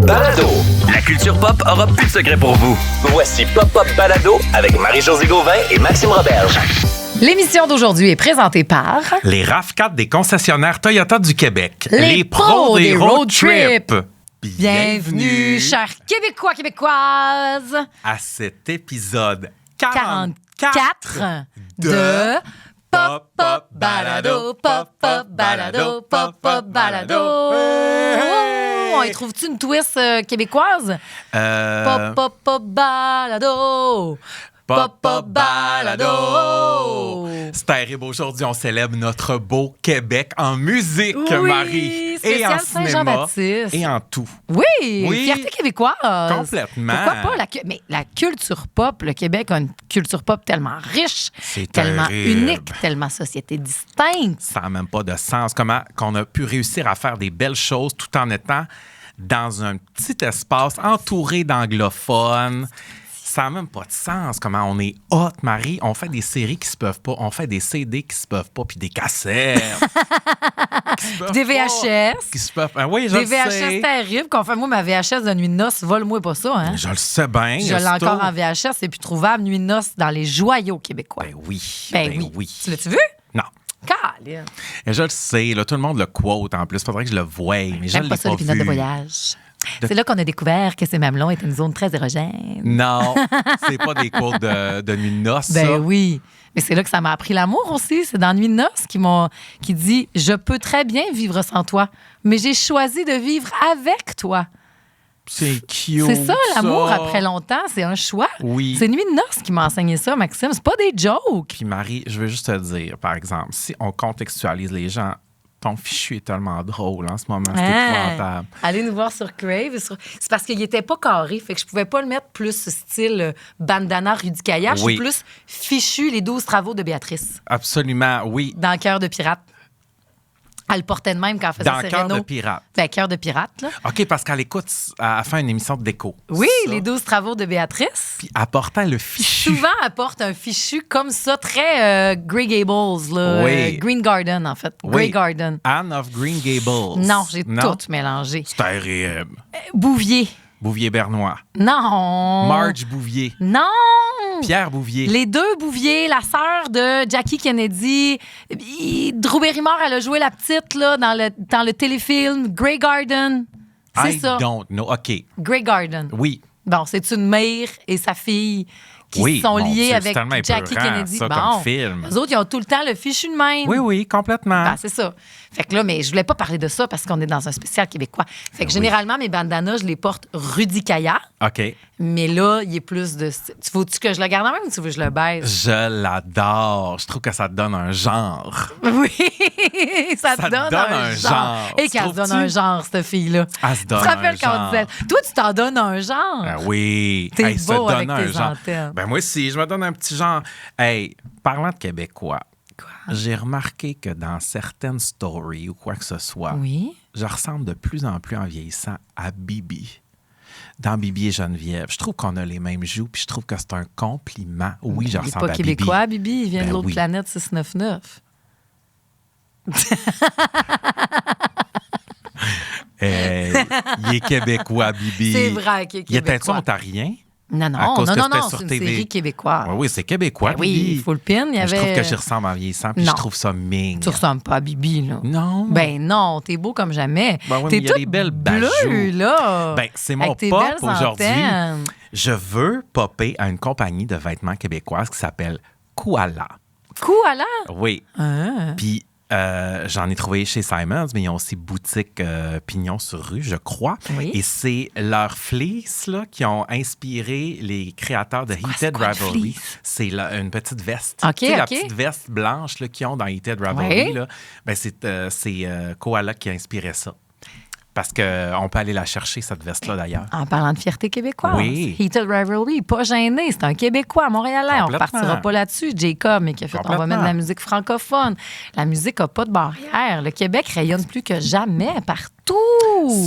Balado. La culture pop aura plus de secrets pour vous. Voici Pop Pop Balado avec Marie-Josée Gauvin et Maxime Roberge. L'émission d'aujourd'hui est présentée par Les RAV4 des concessionnaires Toyota du Québec. Les pros des road trips. Bienvenue, chers Québécois, Québécoises, à cet épisode 44 de Pop Pop Balado, Pop Pop Balado, Pop Pop Balado. On y trouve-tu une twist québécoise? Pop Pop Pop Balado. Pop Pop Balado. C'est terrible. Aujourd'hui, on célèbre notre beau Québec en musique, Oui, Marie. Et spécial en cinéma. Saint-Jean-Baptiste. Et en tout. Oui, fierté québécoise. Complètement. Pourquoi pas? Mais la culture pop, le Québec a une culture pop tellement riche, C'est tellement terrible. unique, tellement société distincte. Ça n'a même pas de sens. Comment qu'on a pu réussir à faire des belles choses tout en étant dans un petit espace entouré d'anglophones. Ça n'a même pas de sens. Comment on est hot, Marie. On fait des séries qui se peuvent pas. On fait des CD qui se peuvent pas. Puis des cassettes. qui se peuvent Des pas, VHS. Qui se peuvent... Ah oui, je Des le VHS sais. terribles. Qu'on fait, moi, ma VHS de Nuit de noces, vole-moi pas ça. Hein? Je le sais bien. Je l'ai encore en VHS. C'est plus trouvable, Nuit de noces, dans les joyaux québécois. Ben oui. Ben oui. Tu l'as-tu vu? Non. Calme. Et je le sais. Là, tout le monde le quote en plus. Faudrait que je le voie. Mais je J'aime l'ai pas ça, les vu. pinottes de voyage. C'est là qu'on a découvert que ces mamelons étaient une zone très érogène. Non. C'est pas des quotes de nuit de noces, Ben ça. oui. Mais c'est là que ça m'a appris l'amour aussi. C'est dans Nuit de noces qui dit « Je peux très bien vivre sans toi, mais j'ai choisi de vivre avec toi. » C'est cute. C'est ça, l'amour, après longtemps. C'est un choix. Oui. C'est Nuit de noces qui m'a enseigné ça, Maxime. C'est pas des jokes. Puis Marie, je veux juste te dire, par exemple, si on contextualise les gens, ton fichu est tellement drôle en ce moment, c'est épouvantable. Allez nous voir sur Crave. C'est parce qu'il était pas carré, fait que je pouvais pas le mettre plus style bandana Rudy Kaya. Je Oui. suis plus fichu les 12 travaux de Béatrice. Absolument, oui. Dans Cœur de pirate. Elle le portait de même quand elle faisait Dans ses Cœur de rénaux. pirate. Ben, Cœur de pirate, là. OK, parce qu'elle écoute, elle fait une émission de déco. Oui, Ça. les 12 travaux de Béatrice. Puis apportant le fichu. Souvent, elle porte un fichu comme ça, très Grey Gables, là. Oui. Green Garden, en fait. Oui. Grey Garden. Anne of Green Gables. Non, j'ai tout mélangé. C'est terrible. Bouvier. Bouvier-Bernois. Non. Marge Bouvier. Non. Pierre Bouvier. Les deux Bouvier, la sœur de Jackie Kennedy. Drew Barrymore, elle a joué la petite là, dans le téléfilm Grey Garden. C'est I ça. don't know. OK. Grey Garden. Oui. Bon, c'est une mère et sa fille qui Oui, sont mon liées Dieu, avec c'est tellement Jackie épeurant, Kennedy. ça, Bon, comme film. Les autres, ils ont tout le temps le fichu de même. Oui, oui, complètement. Ben, c'est ça. Fait que là, mais je voulais pas parler de ça parce qu'on est dans un spécial québécois. Fait que généralement, mes bandanas, je les porte Rudy Kaya. OK. Mais là, il est plus de... Tu veux-tu que je le garde en même ou tu veux que je le baisse? Je l'adore. Je trouve que ça te donne un genre. Oui, ça te donne un genre. genre. Et Tu qu'elle se donne trouves-tu? un genre, cette fille-là. Elle se donne Tu te rappelles un quand on genre. disait, toi, tu t'en donnes un genre. Ah oui. T'es Hey, se beau avec donner un tes genre. antennes. Ben moi aussi, je me donne un petit genre. Hey, parlant de Québécois, j'ai remarqué que dans certaines stories ou quoi que ce soit, Oui. je ressemble de plus en plus en vieillissant à Bibi. Dans Bibi et Geneviève. Je trouve qu'on a les mêmes joues, puis je trouve que c'est un compliment. Oui, je Il n'est ressemble pas à Bibi. québécois, Bibi. Il vient de Ben l'autre oui. planète 699. Il est québécois, Bibi. C'est vrai qu'il est Il était-tu québécois. ontarien? Non, À non, cause non, que non, c'était non, sur c'est une TV. série québécoise. Oui, oui, c'est québécois, Ben oui, Bibi. Full Pin, il y Mais avait... je trouve que j'y ressemble en vieillissant, puis Non. je trouve ça mignon. Tu ressembles pas à Bibi, là. Non. Ben non, t'es beau comme jamais. Ben oui, t'es mais il y a toute des belles bleue, bajoux. là. Ben, c'est mon Avec tes pop belles aujourd'hui. antennes. Je veux popper à une compagnie de vêtements québécoise qui s'appelle Koala. Koala. Oui. Ah. Puis j'en ai trouvé chez Simons, mais ils ont aussi boutique Pignon sur rue, je crois. Oui. Et c'est leurs fleece là, qui ont inspiré les créateurs de Heated quoi, une Rivalry. fleece? C'est une petite veste. OK, Tu sais, la OK. petite veste blanche là, qu'ils ont dans Heated Rivalry. Oui. Là, ben, c'est Koala qui a inspiré ça. Parce qu'on peut aller la chercher, cette veste-là, d'ailleurs. En parlant de fierté québécoise. Oui. Heated Rivalry, pas gêné. C'est un Québécois, Montréalais. On Complètement. partira pas là-dessus. Jacob, mais qui a fait, on va Complètement. mettre de la musique francophone. La musique n'a pas de barrière. Le Québec rayonne plus que jamais partout.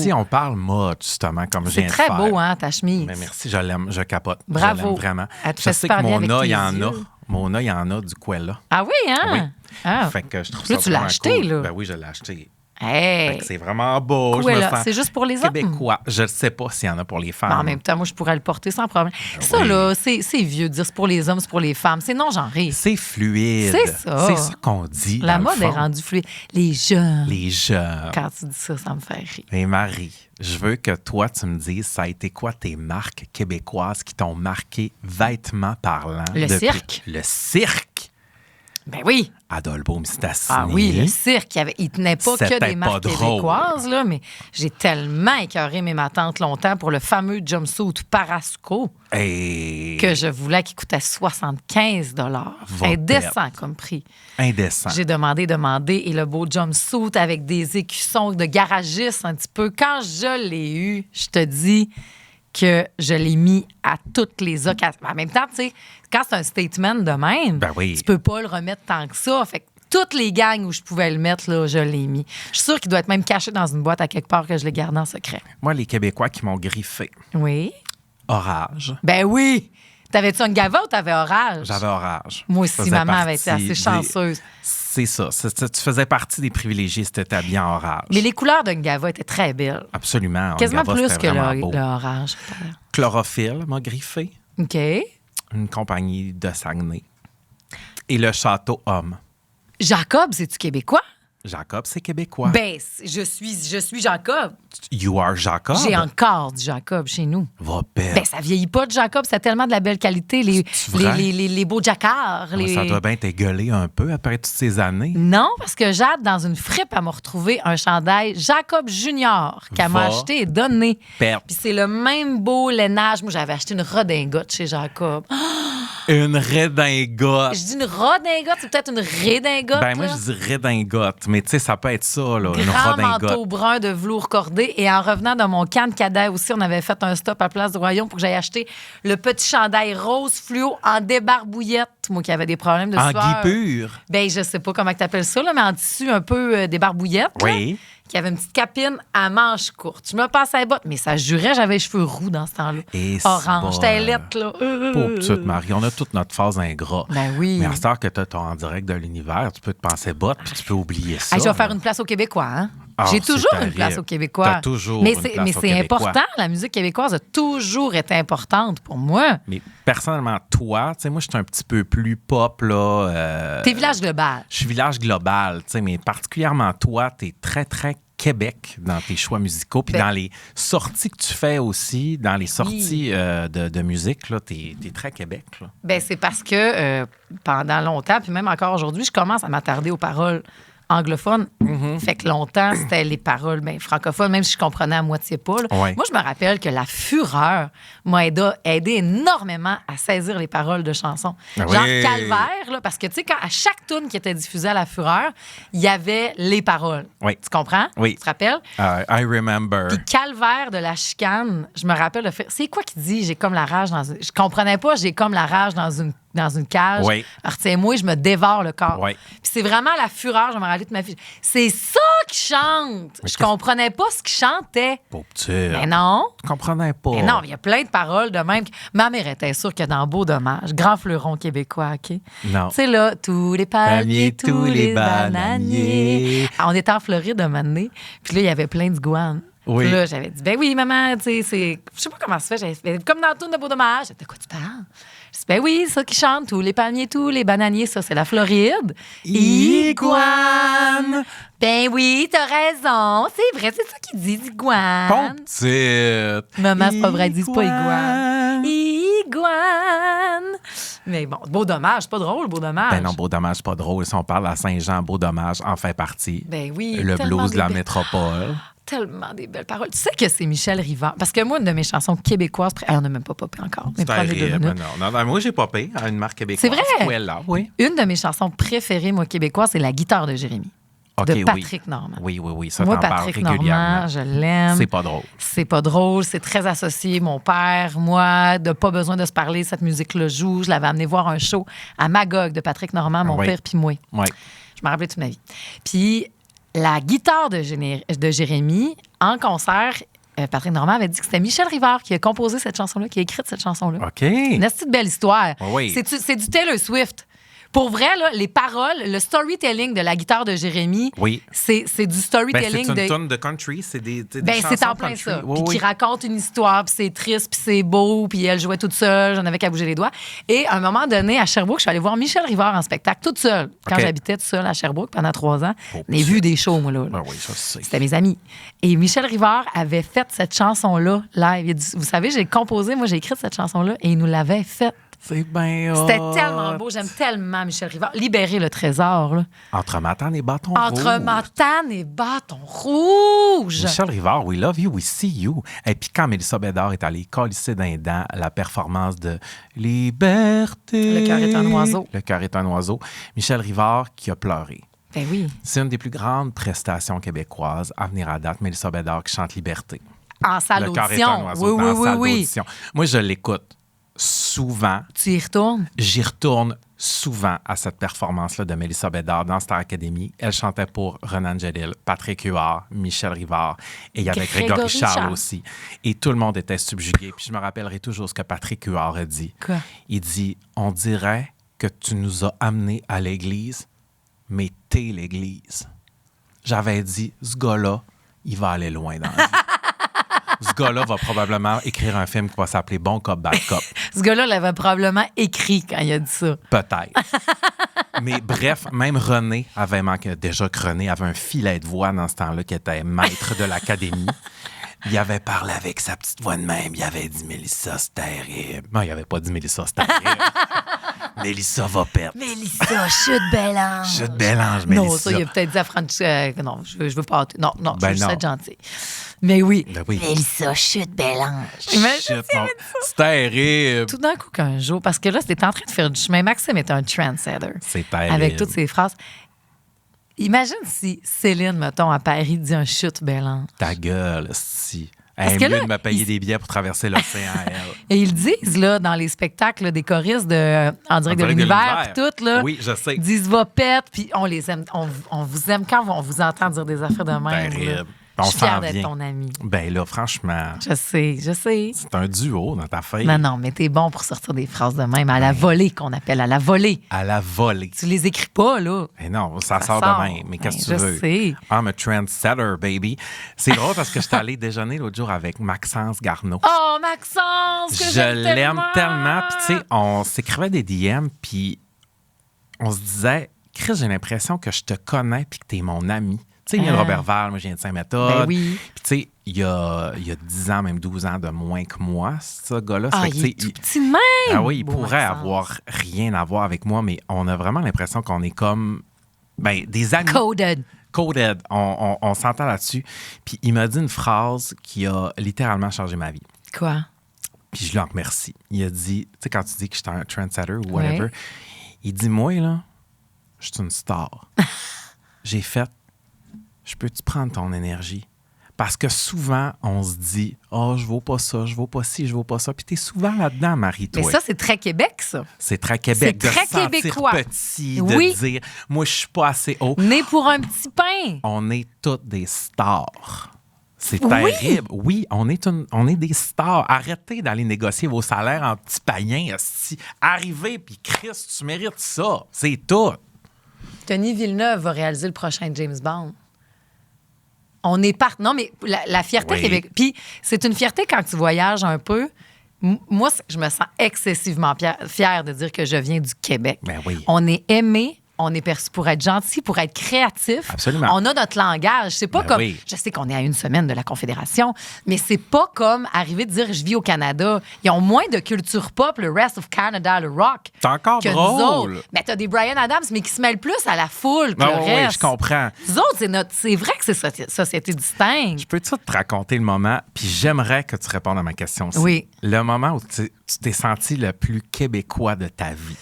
Si on parle mode, justement, comme je C'est viens de très faire. beau, hein, ta chemise. Mais merci, je l'aime, je capote. Bravo. Je l'aime vraiment. Elle te Je fait sais que super bien avec Mona, tes il y en a. yeux. Mona, il y en a du Quella. Ah oui, hein? Oui. Ah. Fait que je trouve Là, ça tu l'as vraiment acheté, cool. là? Ben oui, je l'ai acheté. Hey! C'est vraiment beau. Ouais, je me là, sens c'est juste pour les hommes. québécois. Je ne sais pas s'il y en a pour les femmes. Mais en même temps, moi, je pourrais le porter sans problème. Ça, oui. là, c'est vieux de dire c'est pour les hommes, c'est pour les femmes. C'est non-genré. C'est fluide. C'est ça. C'est ça qu'on dit. La dans le mode est fond. rendue fluide. Les jeunes. Les jeunes. Quand tu dis ça, ça me fait rire. Et Marie, je veux que toi, tu me dises, ça a été quoi tes marques québécoises qui t'ont marqué vêtements parlant? Le cirque. Le cirque! Ben oui. Adolfo Mistassini. Ah oui, le cirque, il tenait pas que C'était des marques pas drôle. québécoises, là, mais j'ai tellement écœuré mes matantes longtemps pour le fameux jumpsuit Parasco Et... que je voulais qu'il coûtait 75 Va Indécent perdre. comme prix. Indécent. J'ai demandé, et le beau jumpsuit avec des écussons de garagiste un petit peu. Quand je l'ai eu, je te dis que je l'ai mis à toutes les occasions. En même temps, tu sais, quand c'est un statement de même, Ben oui. tu peux pas le remettre tant que ça. Fait que toutes les gangs où je pouvais le mettre, là, je l'ai mis. Je suis sûre qu'il doit être même caché dans une boîte à quelque part que je l'ai gardé en secret. Moi, les Québécois qui m'ont griffé. Oui. Orage. Ben oui! T'avais-tu une gava ou t'avais orage? J'avais orage. Moi Je aussi, faisais maman avait été partie assez chanceuse. C'est ça. Tu faisais partie des privilégiés si t'étais habillé en orage. Mais les couleurs d'un gava étaient très belles. Absolument. Quasiment Ongava, plus c'était que vraiment le beau. orage. Chlorophylle m'a griffé. OK. Une compagnie de Saguenay. Et le Château Homme. Jacob, c'est-tu québécois? Jacob, c'est québécois. Ben, je suis Jacob. You are Jacob. J'ai encore du Jacob chez nous. Va perdre. Ben, ça vieillit pas de Jacob, c'est tellement de la belle qualité. vrai? Les beaux jacquards. Ça doit bien t'égueuler un peu après toutes ces années. Non, parce que Jade, dans une fripe, elle m'a retrouvé un chandail Jacob Junior qu'elle m'a Va acheté et donné. perdre. Puis c'est le même beau lainage. Moi, j'avais acheté une redingote chez Jacob. Une redingote. Je dis une redingote, c'est peut-être une redingote. Ben moi, là. je dis redingote. Mais tu sais, ça peut être ça, là. Une Grand manteau redingote. brun de velours cordé. Et en revenant de mon camp de cadet aussi, on avait fait un stop à Place du Royaume pour que j'aille acheter le petit chandail rose fluo en débarbouillette. Moi qui avais des problèmes de En sueur. gui pur. Ben, je sais pas comment tu appelles ça, là, mais en tissu un peu débarbouillette. Oui. Là, qui avait une petite capine à manches courtes. Je me passais les bottes, mais ça jurait, j'avais les cheveux roux dans ce temps-là. Et Orange, c'est j'étais bon. lettre, là. Pauvre petite Marie, on a toute notre phase ingrat. Ben oui. Mais à cette heure que tu as ton en direct de l'univers, tu peux te penser botte puis tu peux oublier ça. Hey, je vais faire là. une place aux Québécois, hein? Ah, J'ai c'est toujours une terrible. place aux Québécois. T'as toujours mais une c'est, place mais aux c'est Québécois. important. La musique québécoise a toujours été importante pour moi. Mais personnellement, toi, tu sais, moi, je suis un petit peu plus pop, là. T'es village global. Je suis village global, tu sais, mais particulièrement toi, tu es très, très Québec dans tes choix musicaux. Puis Ben- dans les sorties que tu fais aussi, dans les sorties de musique, là, t'es très Québec, là. Ben, c'est parce que pendant longtemps, puis même encore aujourd'hui, je commence à m'attarder aux paroles anglophones. Fait que longtemps, c'était les paroles francophones, même si je comprenais à moitié pas. Là. Ouais. Moi, je me rappelle que La Fureur m'a aidé énormément à saisir les paroles de chansons. Ah Genre oui. Calvaire, là, parce que, tu sais, à chaque tune qui était diffusée à La Fureur, il y avait les paroles. Oui. Tu comprends? Oui. Tu te rappelles? I remember. Puis Calvaire de la chicane, je me rappelle le fait. C'est quoi qui dit j'ai comme la rage dans une. Je comprenais pas, j'ai comme la rage dans une cage. Oui. Retiens-moi, je me dévore le corps. Oui. Puis c'est vraiment la fureur, je me rappelle de ma fille. C'est ça qui chante. Je comprenais pas ce qu'il chantait. Pauvre petite. Mais non. Je comprenais pas. Mais non, il y a plein de paroles de même. Ma mère était sûre que dans Beau Dommage, grand fleuron québécois, OK? Non. Tu sais, là, tous les palmiers, tous les bananiers. bananiers. Ah, on était en Floride un moment donné, puis là, il y avait plein d'iguanes. Oui. Puis là, j'avais dit, ben oui, maman, tu sais, c'est. Je sais pas comment ça se fait. J'avais fait, comme dans le tour de Beau Dommage. J'ai dit, de quoi tu parles? Je dis, ben oui, ça qui chante, tous les palmiers, tous les bananiers, ça, c'est la Floride. Iguane. Ben oui, t'as raison. C'est vrai, c'est ça qu'il dit, d'iguane. Pauvre petite. Maman, c'est pas vrai, ils disent pas iguane. Iguane. Mais bon, Beau Dommage, c'est pas drôle, Beau Dommage. Ben non, Beau Dommage, c'est pas drôle. Si on parle à Saint-Jean, Beau Dommage en fait partie. Ben oui. Le tellement blues de la des belles- métropole. Tellement des belles paroles. Tu sais que c'est Michel Rivard. Parce que moi, une de mes chansons québécoises, on n'a même pas popé encore. Mais C'est prenez 2 terrible. minutes. Non, moi, j'ai popé à une marque québécoise. C'est vrai? Oui, là, oui. Une de mes chansons préférées, moi, québécoises, c'est La guitare de Jérémy. OK, de oui. Patrick Normand. Oui, ça Moi, t'en parle Patrick régulièrement. Normand, je l'aime. C'est pas drôle. C'est pas drôle, c'est très associé. Mon père, moi, de pas besoin de se parler, cette musique-là joue. Je l'avais amené voir un show à Magog de Patrick Normand, mon Oui. père puis moi. Oui. Je me rappelais toute ma vie. Puis la guitare de Jérémy, en concert, Patrick Normand avait dit que c'était Michel Rivard qui a composé cette chanson-là, qui a écrit cette chanson-là. OK. Une petite belle histoire. Oui. C'est du Taylor Swift. Pour vrai, là, les paroles, le storytelling de la guitare de Jérémy, Oui. c'est du Ben, storytelling c'est une de... tonne de country, c'est des Ben, c'est chansons en plein country. ça. Oui, Puis oui. qui raconte une histoire, puis c'est triste, puis c'est beau, puis elle jouait toute seule, j'en avais qu'à bouger les doigts. Et à un moment donné, à Sherbrooke, je suis allée voir Michel Rivard en spectacle, toute seule. Quand OK. j'habitais toute seule à Sherbrooke pendant 3 ans, Oh, j'ai vu des shows, moi, là. Ben oui, ça, c'est... C'était mes amis. Et Michel Rivard avait fait cette chanson-là live. Il a dit, vous savez, j'ai composé, moi, j'ai écrit cette chanson-là, et il nous l'avait faite. C'est bien C'était tellement beau. J'aime tellement Michel Rivard. Libérer le trésor, là. Entre Matane et Bâton Entre Rouge. Matane et Bâton Rouge. Michel Rivard, we love you, we see you. Et puis quand Mélissa Bédard est allée colisser d'un dent la performance de Liberté. Le cœur est un oiseau. Le cœur est un oiseau. Michel Rivard qui a pleuré. Ben oui. C'est une des plus grandes prestations québécoises à venir à date. Mélissa Bédard qui chante Liberté. En salle Le cœur est un d'audition. oiseau Oui, dans oui, la oui, salle oui. d'audition. Moi, je l'écoute souvent. Tu y retournes? J'y retourne souvent à cette performance-là de Mélissa Bédard dans Star Academy. Elle chantait pour Renan Angelil, Patrick Huard, Michel Rivard et il y avait Grégory Charles aussi. Et tout le monde était subjugué. Puis je me rappellerai toujours ce que Patrick Huard a dit. Quoi? Il dit, on dirait que tu nous as amenés à l'église, mais t'es l'église. J'avais dit, ce gars-là, il va aller loin dans la vie. Ce gars-là va probablement écrire un film qui va s'appeler Bon Cop, Bad Cop. Ce gars-là l'avait probablement écrit quand il a dit ça. Peut-être. Mais bref, même René avait manqué. Déjà que René avait un filet de voix dans ce temps-là qui était maître de l'académie. Il avait parlé avec sa petite voix de même. Il avait dit Mélissa, c'est terrible. Non, il avait pas dit Mélissa, c'est terrible. Mélissa va perdre. Mélissa, chute Bélange. Chute Bélange, Mélissa. Non, ça, il a peut-être dit à Francis. Non, je veux pas. Non, Ben je veux juste non. être gentil. Mais oui. Ben oui. Mélissa, chute Bélange. Chut, non. C'est terrible. Tout d'un coup qu'un jour, parce que là, c'était en train de faire du chemin. Maxime est un trendsetter. C'est terrible. Avec toutes ces phrases. Imagine si Céline, mettons, à Paris, dit un chute Bélange. Ta gueule, si. Parce Elle que est mieux là, de me payer il- des billets pour traverser l'océan, elle. Et ils disent, là, dans les spectacles là, des choristes de En direct de l'univers, puis tout, là. Oui, je sais. Ils disent va pète, puis on les aime. On vous aime quand on vous entend dire des affaires de même. là. Terrible. Je On suis fière s'en d'être vient. ton ami. Ben là, franchement, Je sais. c'est un duo dans ta feuille. Non, mais t'es bon pour sortir des phrases de même à la volée, qu'on appelle à la volée. À la volée. Tu les écris pas, là. Eh non, ça Ça sort sort. de même. Mais qu'est-ce que Ben, tu je veux? sais. I'm a trendsetter, baby. C'est drôle parce que j'étais allé déjeuner l'autre jour avec Maxence Garneau. Oh, Maxence, que Je j'aime l'aime tellement. Puis, tu sais, on s'écrivait des DM, puis on se disait, Chris, j'ai l'impression que je te connais, puis que t'es mon ami. Tu sais, il y a Robert Val, moi, je viens de Saint-Méthode. Ben oui. Puis, tu sais, il y a 10 ans, même 12 ans de moins que moi, ce gars-là. Ça Ah, fait que, il tu est sais, tout petit de même. Ah oui, il Beau pourrait Maxence. avoir rien à voir avec moi, mais on a vraiment l'impression qu'on est comme des amis. Coded. Coded. On s'entend là-dessus. Puis il m'a dit une phrase qui a littéralement changé ma vie. Quoi? Puis je lui en remercie. Il a dit, tu sais, quand tu dis que je suis un trendsetter ou whatever, Ouais. il dit, moi, là, je suis une star. J'ai fait, je peux-tu prendre ton énergie? Parce que souvent, on se dit, oh, je vaux pas ça, je vaux pas ci, je vaux pas ça. Puis t'es souvent là-dedans, Marie, toi. Mais ça, c'est très Québec, ça. C'est très Québec C'est très de se sentir québécois. petit, de Oui. dire, moi, je suis pas assez haut. Né pour un petit pain. On est toutes des stars. C'est Oui. terrible. Oui, on est des stars. Arrêtez d'aller négocier vos salaires en petits païens. esti. Arrivez, puis Chris, tu mérites ça. C'est tout. Denis Villeneuve va réaliser le prochain James Bond. On est Non, mais la fierté Oui. québécoise. Puis c'est une fierté quand tu voyages un peu. Moi, je me sens excessivement fière de dire que je viens du Québec. Ben oui. On est aimé. On est perçu pour être gentil, pour être créatif. Absolument. On a notre langage. C'est pas Ben comme. oui. Je sais qu'on est à une semaine de la Confédération, mais c'est pas comme arriver de dire je vis au Canada. Ils ont moins de culture pop, le rest of Canada, le rock. C'est encore que drôle. nous autres. Mais t'as des Bryan Adams, mais qui se mêlent plus à la foule que Ah le oui, reste. je comprends. Nous autres, c'est vrai que c'est société distincte. Je peux-tu te raconter le moment, puis j'aimerais que tu répondes à ma question aussi. Oui. Le moment où tu t'es senti le plus québécois de ta vie.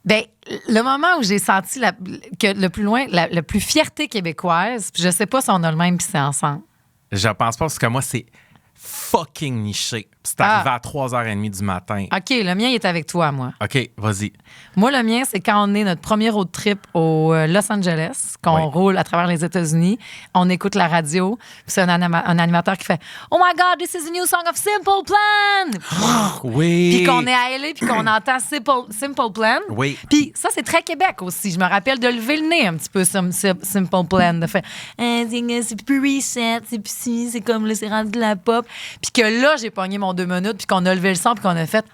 Ben, le moment où j'ai senti que le plus loin, la plus fierté québécoise, puis je sais pas si on a le même puis c'est ensemble. Je pense pas, parce que moi, c'est fucking niché. C'est arrivé à 3h30 du matin. OK, le mien, il est avec toi, moi. OK, vas-y. Moi, le mien, c'est quand on est notre premier road trip au Los Angeles, qu'on roule à travers les États-Unis, on écoute la radio, puis c'est un animateur qui fait « Oh my God, this is a new song of Simple Plan! » Oui. Puis qu'on est à LA, puis qu'on entend Simple Plan. Oui. Puis ça, c'est très Québec aussi. Je me rappelle de lever le nez un petit peu, Simple Plan, de faire c'est plus reset, c'est plus si, c'est comme là, c'est rendu de la pop. Puis que là, j'ai pogné mon 2 minutes, puis qu'on a levé le son, puis qu'on a fait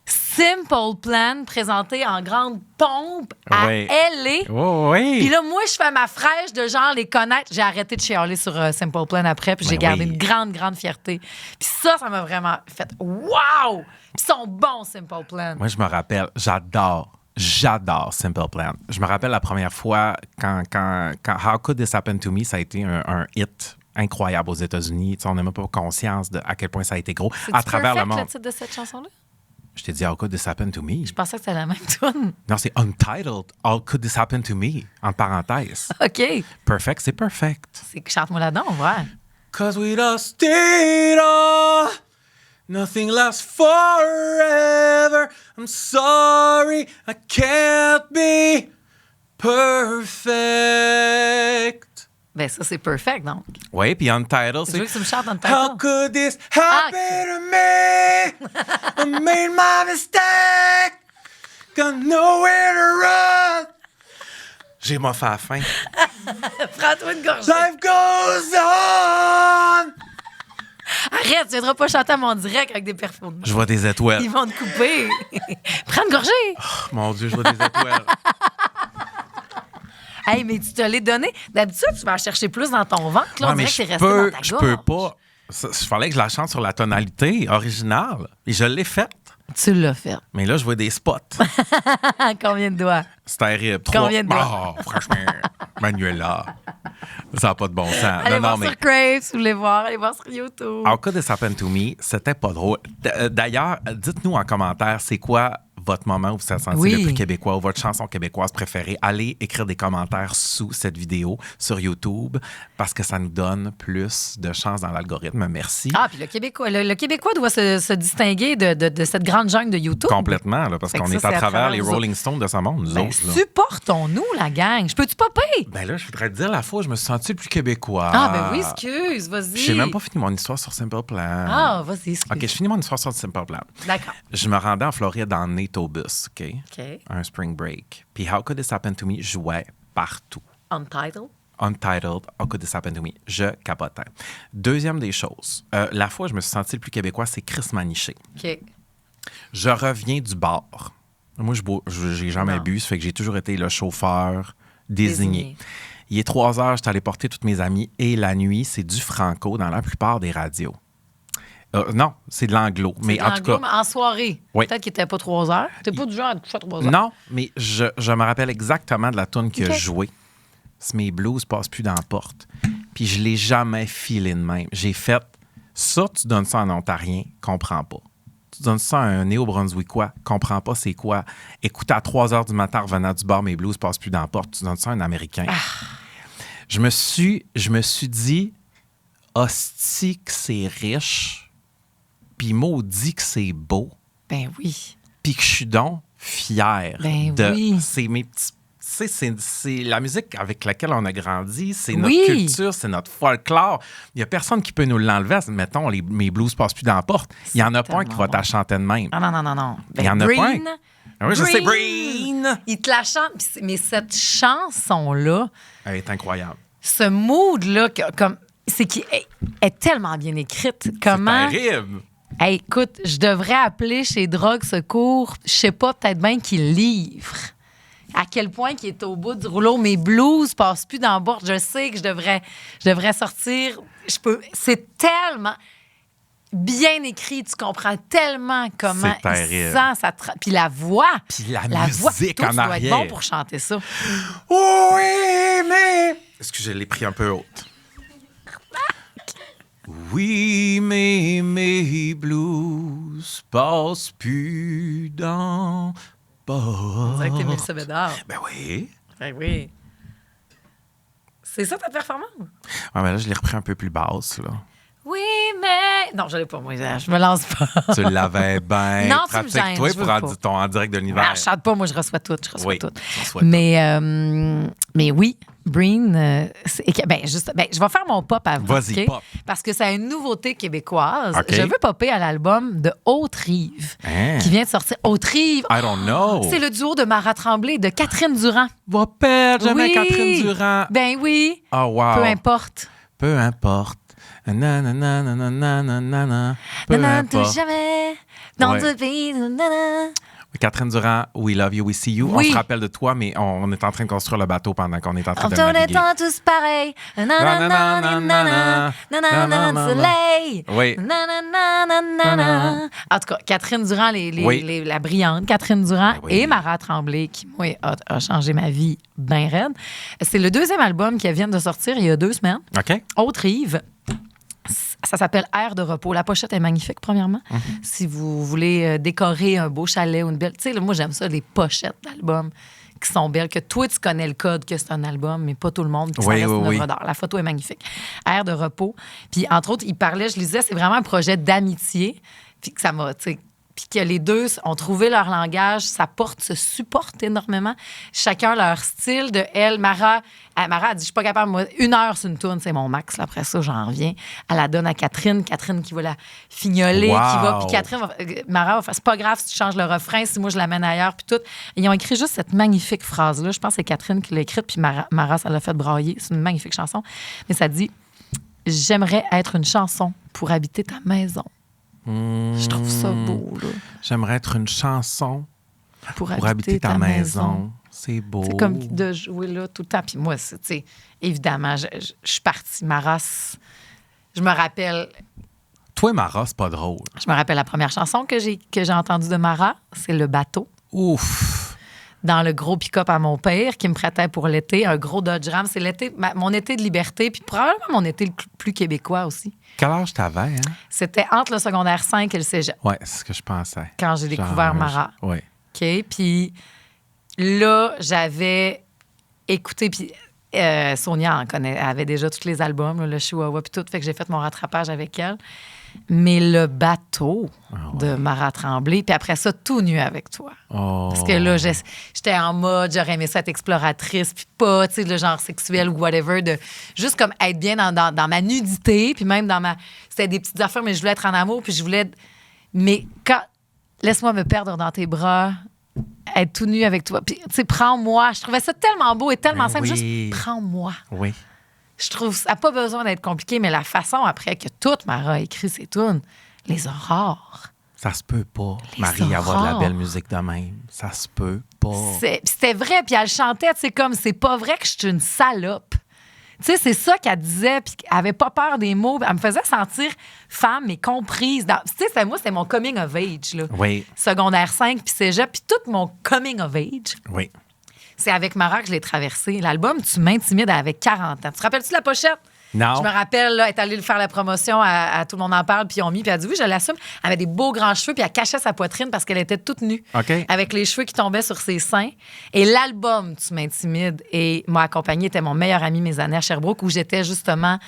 Simple Plan présenté en grande pompe à LA. Oh, oui. Puis là, moi, je fais ma fraîche de genre les connaître. J'ai arrêté de chialer sur Simple Plan après, puis j'ai gardé une grande, grande fierté. Puis ça m'a vraiment fait wow! Puis ils sont bons, Simple Plan. Moi, je me rappelle, j'adore Simple Plan. Je me rappelle la première fois quand How Could This Happen to Me, ça a été un hit incroyable aux États-Unis. Tu sais, on n'a même pas conscience de à quel point ça a été gros à travers le monde. C'est le titre de cette chanson-là? Je t'ai dit How Could This Happen to Me. Je pensais que c'était la même tune. Non, c'est Untitled How Could This Happen to Me, en parenthèse. OK. Perfect, c'est perfect. C'est que chante-moi là-dedans, ouais. 'Cause we lost it all. Nothing lasts forever. I'm sorry, I can't be perfect. Ben ça, c'est perfect, donc. Oui, puis Untitled, Je veux c'est... que tu me chantes Untitled. How could this happen to me? I made my mistake. Got nowhere to run. J'ai ma fait à la fin. Prends-toi une gorgée. Life goes on. Arrête, tu viendras pas chanter à mon direct avec des performances. Je vois des étoiles. Ils vont te couper. Prends une gorgée. Oh, mon Dieu, je vois des étoiles. Hey, mais tu te l'es donné. D'habitude, tu vas en chercher plus dans ton ventre. Là, on dirait que c'est resté dans ta je gorge. peux pas. Il fallait que je la chante sur la tonalité originale. Et je l'ai faite. Tu l'as fait. Mais là, je vois des spots. Combien de doigts? C'est terrible. Combien de doigts? Oh, franchement, Manuela. Ça n'a pas de bon sens. Allez voir sur Crave, si vous voulez voir. Allez voir sur YouTube. How Could This Happen to Me, c'était pas drôle. D'ailleurs, dites-nous en commentaire, c'est quoi votre moment où vous vous sentez le plus québécois ou votre chanson québécoise préférée. Allez écrire des commentaires sous cette vidéo sur YouTube parce que ça nous donne plus de chance dans l'algorithme. Merci. Ah, puis le Québécois doit se distinguer de cette grande jungle de YouTube. Complètement, là, parce qu'on est à travers les Rolling Stones de ce monde, nous autres. Là. Supportons-nous, la gang. Je peux-tu popper? Ben là, je voudrais te dire la fois où je me suis senti le plus québécois. Ah, ben oui, excuse, vas-y. J'ai même pas fini mon histoire sur Simple Plan. Ah, vas-y, excuse. OK, je finis mon histoire sur Simple Plan. D'accord. Je me rendais en Floride en autobus, OK? OK. Un spring break. Puis How Could This Happen to Me jouait partout. Untitled? Untitled, How Could This Happen to Me? Je capotais. Deuxième des choses, la fois où je me suis senti le plus québécois, c'est Chris Maniché. OK. Je reviens du bar. Moi, je n'ai jamais bu, ça fait que j'ai toujours été le chauffeur désigné. Il est 3 heures, je suis allé porter toutes mes amies et la nuit, c'est du franco dans la plupart des radios. Non, c'est de l'anglo. Mais en tout cas. En soirée. Oui. Peut-être qu'il n'était pas 3 heures. Tu n'es pas du genre à te coucher à 3 heures. Non, mais je me rappelle exactement de la tune qui a joué. C'est Mes blues passent plus dans la porte. Puis je l'ai jamais filé de même. J'ai fait ça, tu donnes ça à un Ontarien, comprends pas. Tu donnes ça à un Néo-Brunswickois, comprends pas c'est quoi. Écoute, à 3 heures du matin, revenant du bar, Mes blues passent plus dans la porte. Tu donnes ça à un Américain. Je me suis dit, hostie que c'est riche. Puis maudit que c'est beau. Ben oui. Puis que je suis donc fier c'est mes petits. C'est la musique avec laquelle on a grandi, c'est notre culture, c'est notre folklore. Il n'y a personne qui peut nous l'enlever. Mettons, Mes blues passent plus dans la porte. Il n'y en a pas un qui va t'achanter de même. Non. Ben, il y en a pas un. Oui, je sais, Breen. Il te la chante. Mais cette chanson-là. Elle est incroyable. Ce mood-là, c'est qui est tellement bien écrite. Comment. C'est terrible. Hey, écoute, je devrais appeler chez Drogue Secours. Je sais pas, peut-être bien qu'ils livrent. À quel point qu'il est au bout du rouleau. Mes blues passent plus dans la boîte. Je sais que je devrais sortir. C'est tellement bien écrit. Tu comprends tellement comment il sent. Puis la voix. Puis la musique en arrière. Tu dois être bon pour chanter ça. Oui, mais... Excusez, je l'ai pris un peu haute. Oui, mais mes blues passent plus dans... On dirait que t'es Mélissa Bédard. Ben oui. Ben oui. C'est ça ta performance? Ouais, mais là, je l'ai repris un peu plus basse, là. Non, je l'ai pas, moi. Je me lance pas. Tu l'avais bien. Non, tu me pratique, gênes, toi, je veux pour pas. ton en direct de l'univers. Je chante pas, moi, je reçois tout. Je reçois Oui, tout. tu reçois Mais oui, Breen, je vais faire mon pop avant. Vas-y, OK? pop. Parce que c'est une nouveauté québécoise. OK. Je veux popper à l'album de Haute-Rive, Hein? qui vient de sortir. Haute-Rive, I don't know. c'est le duo de Mara Tremblay et de Catherine Durand. Va perdre jamais Oui. Catherine Durand. Ben oui. Oh, wow. Peu importe. Peu importe. Nanana, nanana, peu Nanana, importe. jamais. Dans Ouais. ce pays. Nanana. Catherine Durand, we love you, we see you. Oui. On se rappelle de toi, mais on est en train de construire le bateau pendant qu'on est en train En de tous les naviguer. temps, tous pareils. Nanana, nanana, nanana, soleil. Oui. Nanana, nanana. En tout cas, Catherine Durand, Oui. la brillante Catherine Durand Ben oui. et Mara Tremblay, qui, moi, a changé ma vie bien raide. C'est le deuxième album qui vient de sortir il y a 2 semaines. OK? Haute-Rive. Ça s'appelle Air de repos. La pochette est magnifique, premièrement. Si vous voulez décorer un beau chalet ou une belle... Tu sais, là, moi, j'aime ça, les pochettes d'albums qui sont belles, que toi, tu connais le code que c'est un album, mais pas tout le monde, puis ça Oui, reste oui, une oui. œuvre d'art. La photo est magnifique. Air de repos. Puis, entre autres, il parlait, je lisais, c'est vraiment un projet d'amitié, puis que ça m'a... tu sais, puis que les deux ont trouvé leur langage, se supportent énormément. Chacun leur style. De elle, Mara a dit, je suis pas capable, moi, 1 heure sur une tourne, c'est mon max. Là, après ça, j'en reviens. Elle la donne à Catherine. Catherine qui va la fignoler, Wow. qui va... Puis Catherine, Mara va faire, c'est pas grave si tu changes le refrain, si moi, je l'amène ailleurs, puis tout. Et ils ont écrit juste cette magnifique phrase-là. Je pense que c'est Catherine qui l'a écrite, puis Mara, ça l'a fait brailler. C'est une magnifique chanson. Mais ça dit, j'aimerais être une chanson pour habiter ta maison. Je trouve ça beau, là. J'aimerais être une chanson Pour pour habiter ta maison. C'est beau. C'est comme de jouer là tout le temps. Puis moi, tu sais, évidemment, je suis partie. Je me rappelle Toi, Mara, c'est pas drôle. la première chanson que j'ai entendue de Mara, c'est Le Bateau. Ouf. Dans le gros pick-up à mon père qui me prêtait pour l'été, un gros Dodge Ram. C'est l'été, mon été de liberté, puis probablement mon été le plus québécois aussi. Quel âge t'avais, hein? C'était entre le secondaire 5 et le cégep, Ouais, c'est ce que je pensais. quand j'ai découvert Mara. Ouais. OK? Puis là, j'avais écouté, puis Sonia avait déjà tous les albums, là, le Chihuahua, puis tout, fait que j'ai fait mon rattrapage avec elle. Mais Le Bateau de Mara Tremblay, puis après ça, Tout nu avec toi. Oh. Parce que là, j'étais en mode, j'aurais aimé ça être exploratrice, puis pas, tu sais, le genre sexuel ou whatever, de juste comme être bien dans ma nudité, puis même dans ma... C'était des petites affaires, mais je voulais être en amour, puis je voulais... Mais quand... Laisse-moi me perdre dans tes bras, être tout nu avec toi, puis, tu sais, prends-moi. Je trouvais ça tellement beau et tellement Ben simple. oui. Juste, prends-moi. Oui. Je trouve ça n'a pas besoin d'être compliqué, mais la façon après que toute Mara a écrit ses tunes, les aurores. Ça se peut pas, Les Marie, avoir de la aurores. belle musique de même. Ça se peut pas. C'était vrai, puis elle chantait, tu sais, comme c'est pas vrai que je suis une salope. Tu sais, c'est ça qu'elle disait, puis qu'elle avait pas peur des mots. Elle me faisait sentir femme, mais comprise. Tu sais, moi, c'est mon coming of age, là. Oui, Secondaire 5, puis cégep, puis tout mon coming of age, oui. c'est avec Mara que je l'ai traversé. L'album, Tu m'intimides, avec 40 ans. Tu te rappelles-tu de la pochette? Non. Je me rappelle, là, elle est allée faire la promotion à Tout le monde en parle, puis ils ont mis, puis elle a dit oui, je l'assume. Elle avait des beaux grands cheveux, puis elle cachait sa poitrine parce qu'elle était toute nue, OK. avec les cheveux qui tombaient sur ses seins. Et l'album Tu m'intimides et m'a accompagnée était mon meilleur ami mes années à Sherbrooke, où j'étais justement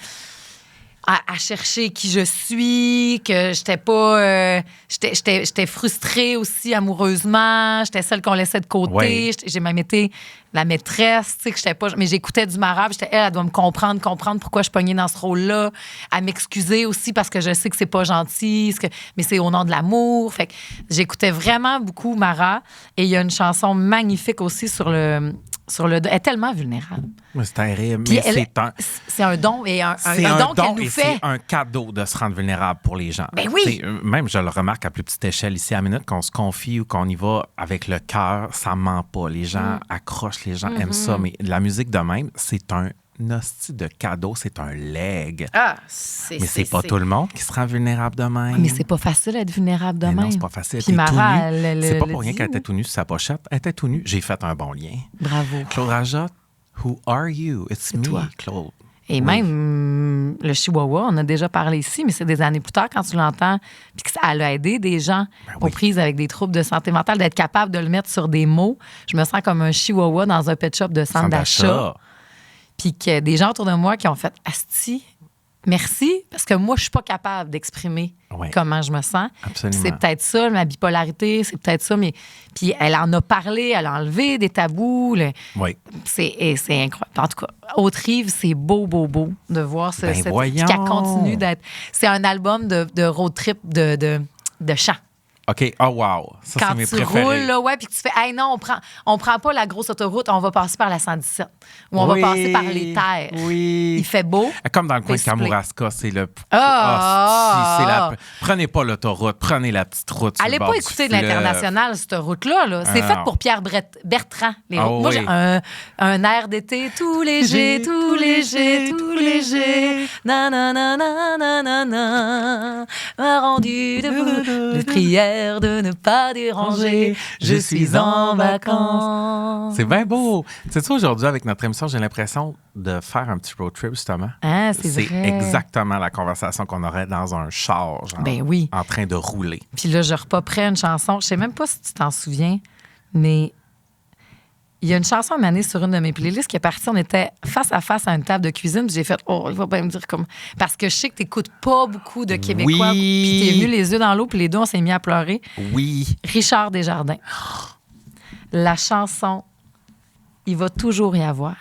à chercher qui je suis, que j'étais pas... j'étais frustrée aussi amoureusement, j'étais celle qu'on laissait de côté, Oui. j'ai même été la maîtresse, tu sais, que j'étais pas... Mais j'écoutais du Mara, puis elle doit me comprendre pourquoi je pognais dans ce rôle-là, à m'excuser aussi parce que je sais que c'est pas gentil, mais c'est au nom de l'amour. Fait que j'écoutais vraiment beaucoup Mara, et il y a une chanson magnifique aussi sur le... Elle est tellement vulnérable. Mais c'est terrible. Puis Mais c'est un don, et un c'est don qu'elle nous et fait. c'est un cadeau de se rendre vulnérable pour les gens. Ben oui. T'sais, même, je le remarque à plus petite échelle ici à Minute, qu'on se confie ou qu'on y va avec le cœur, ça ment pas. Les gens accrochent, les gens aiment ça. Mais la musique de même, c'est un hostie de cadeau, c'est un leg. Ah, Mais c'est pas tout le monde qui se rend vulnérable de même. Mais c'est pas facile d'être vulnérable de Mais même. non, c'est pas facile. Puis T'es tout Mara, nu. elle C'est pas le pour rien dit, qu'elle était oui. tout nue sur sa pochette. Elle était tout nue. J'ai fait un bon lien. Bravo. Claude Rajotte, who are you? It's me, toi. Claude. Et Oui. même le Chihuahua, on a déjà parlé ici, mais c'est des années plus tard quand tu l'entends, puis que ça a aidé des gens aux oui. prises avec des troubles de santé mentale, d'être capable de le mettre sur des mots. Je me sens comme un Chihuahua dans un pet shop de centre d'achat. Puis que des gens autour de moi qui ont fait « Asti, merci, parce que moi, je suis pas capable d'exprimer comment je me sens. Absolument. C'est peut-être ça, ma bipolarité, c'est peut-être ça, mais puis elle en a parlé, elle a enlevé des tabous. Oui. C'est incroyable. En tout cas, Haute-Rive, c'est beau de voir cette voyons. qu'elle continue d'être. C'est un album de road trip de chant. OK. Oh, wow. Ça, c'est mes préférés. Quand tu roules, là, puis que tu fais, hey, non, on prend pas la grosse autoroute, on va passer par la 117. Ou on va passer par les terres. Oui. Il fait beau. Comme dans le coin de Display. Kamouraska, c'est le. Ah! Prenez pas l'autoroute, prenez la petite route. sur Allez le pas bord écouter du de fleuve. l'international, cette route-là. Là. C'est fait pour Pierre Bertrand. Les routes. Moi, j'ai un air d'été tout léger, tout léger, tout léger. Nanana, m'a rendu debout. De prière de ne pas déranger. Je suis en vacances. C'est bien beau. C'est ça, aujourd'hui, avec notre émission, j'ai l'impression de faire un petit road trip, justement. Ah, c'est vrai. Exactement la conversation qu'on aurait dans un char, genre, Ben oui. en train de rouler. Puis là, je repoperais une chanson. Je sais même pas si tu t'en souviens, mais il y a une chanson à maner sur une de mes playlists qui est partie. On était face à face à une table de cuisine. Puis j'ai fait, il va bien me dire comme. Parce que je sais que tu n'écoutes pas beaucoup de Québécois. Puis t'es venu les yeux dans l'eau, puis les deux, on s'est mis à pleurer. Oui. Richard Desjardins. La chanson, il va toujours y avoir.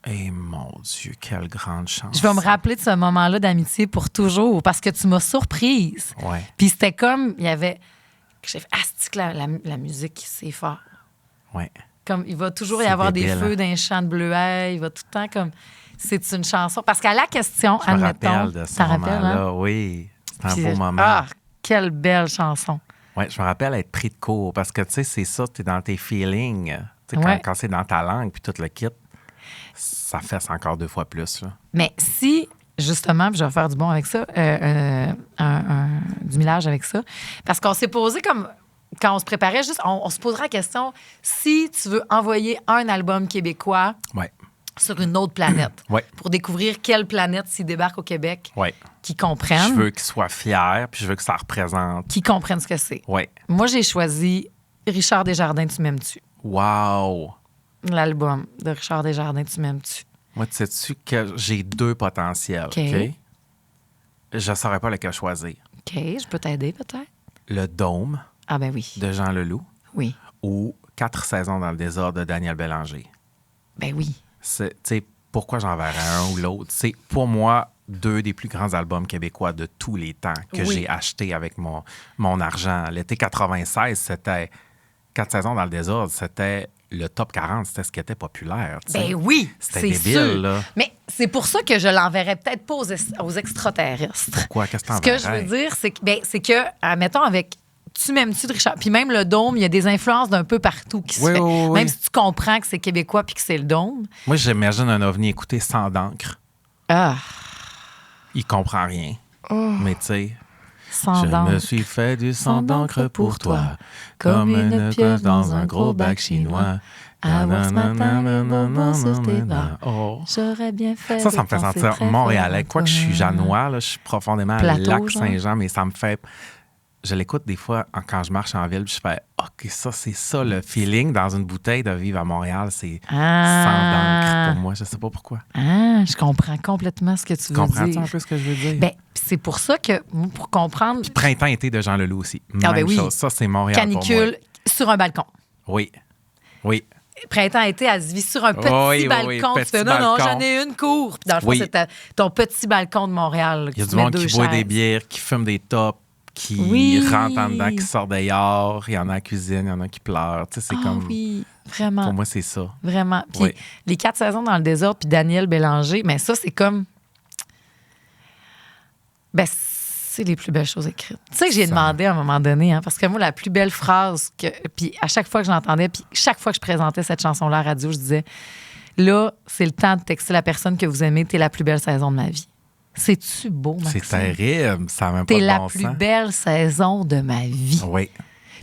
Eh mon Dieu, quelle grande chance. Je vais me rappeler de ce moment-là d'amitié pour toujours parce que tu m'as surprise. Ouais. Puis c'était comme, il y avait. J'ai fait, c'est que la musique, c'est fort. Ouais. Comme, il va toujours y C'est avoir débile, des feux d'un champ de bleuets. Il va tout le temps comme. C'est une chanson. Parce qu'à la question, Je me admettons. rappelle de ce moment-là, oui. C'est un beau moment. Ah, quelle belle chanson. Oui, je me rappelle être pris de court parce que, tu sais, c'est ça, tu es dans tes feelings. Tu sais, quand c'est dans ta langue puis tout le kit, ça fesse encore 2 fois plus. Là. Mais si, justement, puis je vais faire du bon avec ça, du millage avec ça, parce qu'on s'est posé comme. Quand on se préparait, juste, on se posera la question si tu veux envoyer un album québécois sur une autre planète pour découvrir quelle planète s'il débarque au Québec, qui comprennent. Je veux qu'ils soient fiers, puis je veux que ça représente. Qui comprennent ce que c'est. Oui. Moi, j'ai choisi Richard Desjardins, Tu m'aimes-tu? Wow! L'album de Richard Desjardins, Tu m'aimes-tu? Moi, tu sais-tu que j'ai 2 potentiels, OK? Je ne saurais pas lequel choisir. OK, je peux t'aider peut-être? Le Dôme Ah ben oui. de Jean Leloup Oui. ou 4 saisons dans le désordre de Daniel Bélanger. Ben oui. Tu sais, pourquoi j'en verrais un ou l'autre? C'est pour moi 2 des plus grands albums québécois de tous les temps que j'ai achetés avec mon argent. L'été 96, c'était 4 saisons dans le désordre, c'était le top 40, c'était ce qui était populaire. Ben oui, c'était c'est débile, sûr. là. Mais c'est pour ça que je l'enverrais peut-être pas aux extraterrestres. Pourquoi? Qu'est-ce que Ce que je veux dire, c'est que, mettons, avec Tu m'aimes-tu de Richard, puis même le Dôme, il y a des influences d'un peu partout qui se fait. Même si tu comprends que c'est québécois puis que c'est le Dôme. Moi, j'imagine un ovni écouter Sang d'encre. Ah. Il comprend rien. Mais tu sais... Sang Je d'encre. me suis fait du sang d'encre pour toi, comme une pieuvre dans un gros bac chinois. Avoir ce matin le bonbon sur tes bras. Oh. J'aurais bien fait. Ça me fait de penser sentir très montréalais. fort à Quoique je suis toi. janois, là, je suis profondément à Plateau, Lac-Saint-Jean, mais ça me fait... Je l'écoute des fois quand je marche en ville, puis je fais « OK, ça, c'est ça, le feeling dans une bouteille de vivre à Montréal, c'est sang d'encre pour moi. » Je sais pas pourquoi. Ah, je comprends complètement ce que tu veux Comprends-tu dire. un peu ce que je veux dire? Ben, c'est pour ça que, pour comprendre, Printemps-été de Jean Leloup aussi. Ah, Même ben oui. chose. Ça, c'est Montréal canicule sur un balcon. pour moi. Oui. Oui. Printemps-été, elle se vit sur un petit Oui, balcon. oui, Tu petit fais, non, balcon. j'en ai une cour. Puis dans le fond, Oui. c'est ton petit balcon de Montréal. Il y a du monde qui boit des bières, qui fume des tops, qui rentre en dedans, qui sort dehors. Il y en a à la cuisine, il y en a qui pleurent. Tu sais, c'est comme... Oui, vraiment. Pour moi, c'est ça. Vraiment. Puis Oui. les 4 saisons dans le désordre, puis Daniel Bélanger, mais ça, c'est comme... Ben, c'est les plus belles choses écrites. Tu sais que j'ai demandé à un moment donné, hein, parce que moi, la plus belle phrase, puis à chaque fois que je l'entendais, puis chaque fois que je présentais cette chanson-là à la radio, je disais, là, c'est le temps de texter la personne que vous aimez, t'es la plus belle saison de ma vie. C'est-tu beau, Maxime? C'est terrible. Ça n'a même pas T'es de la bon plus sens. belle saison de ma vie. Oui.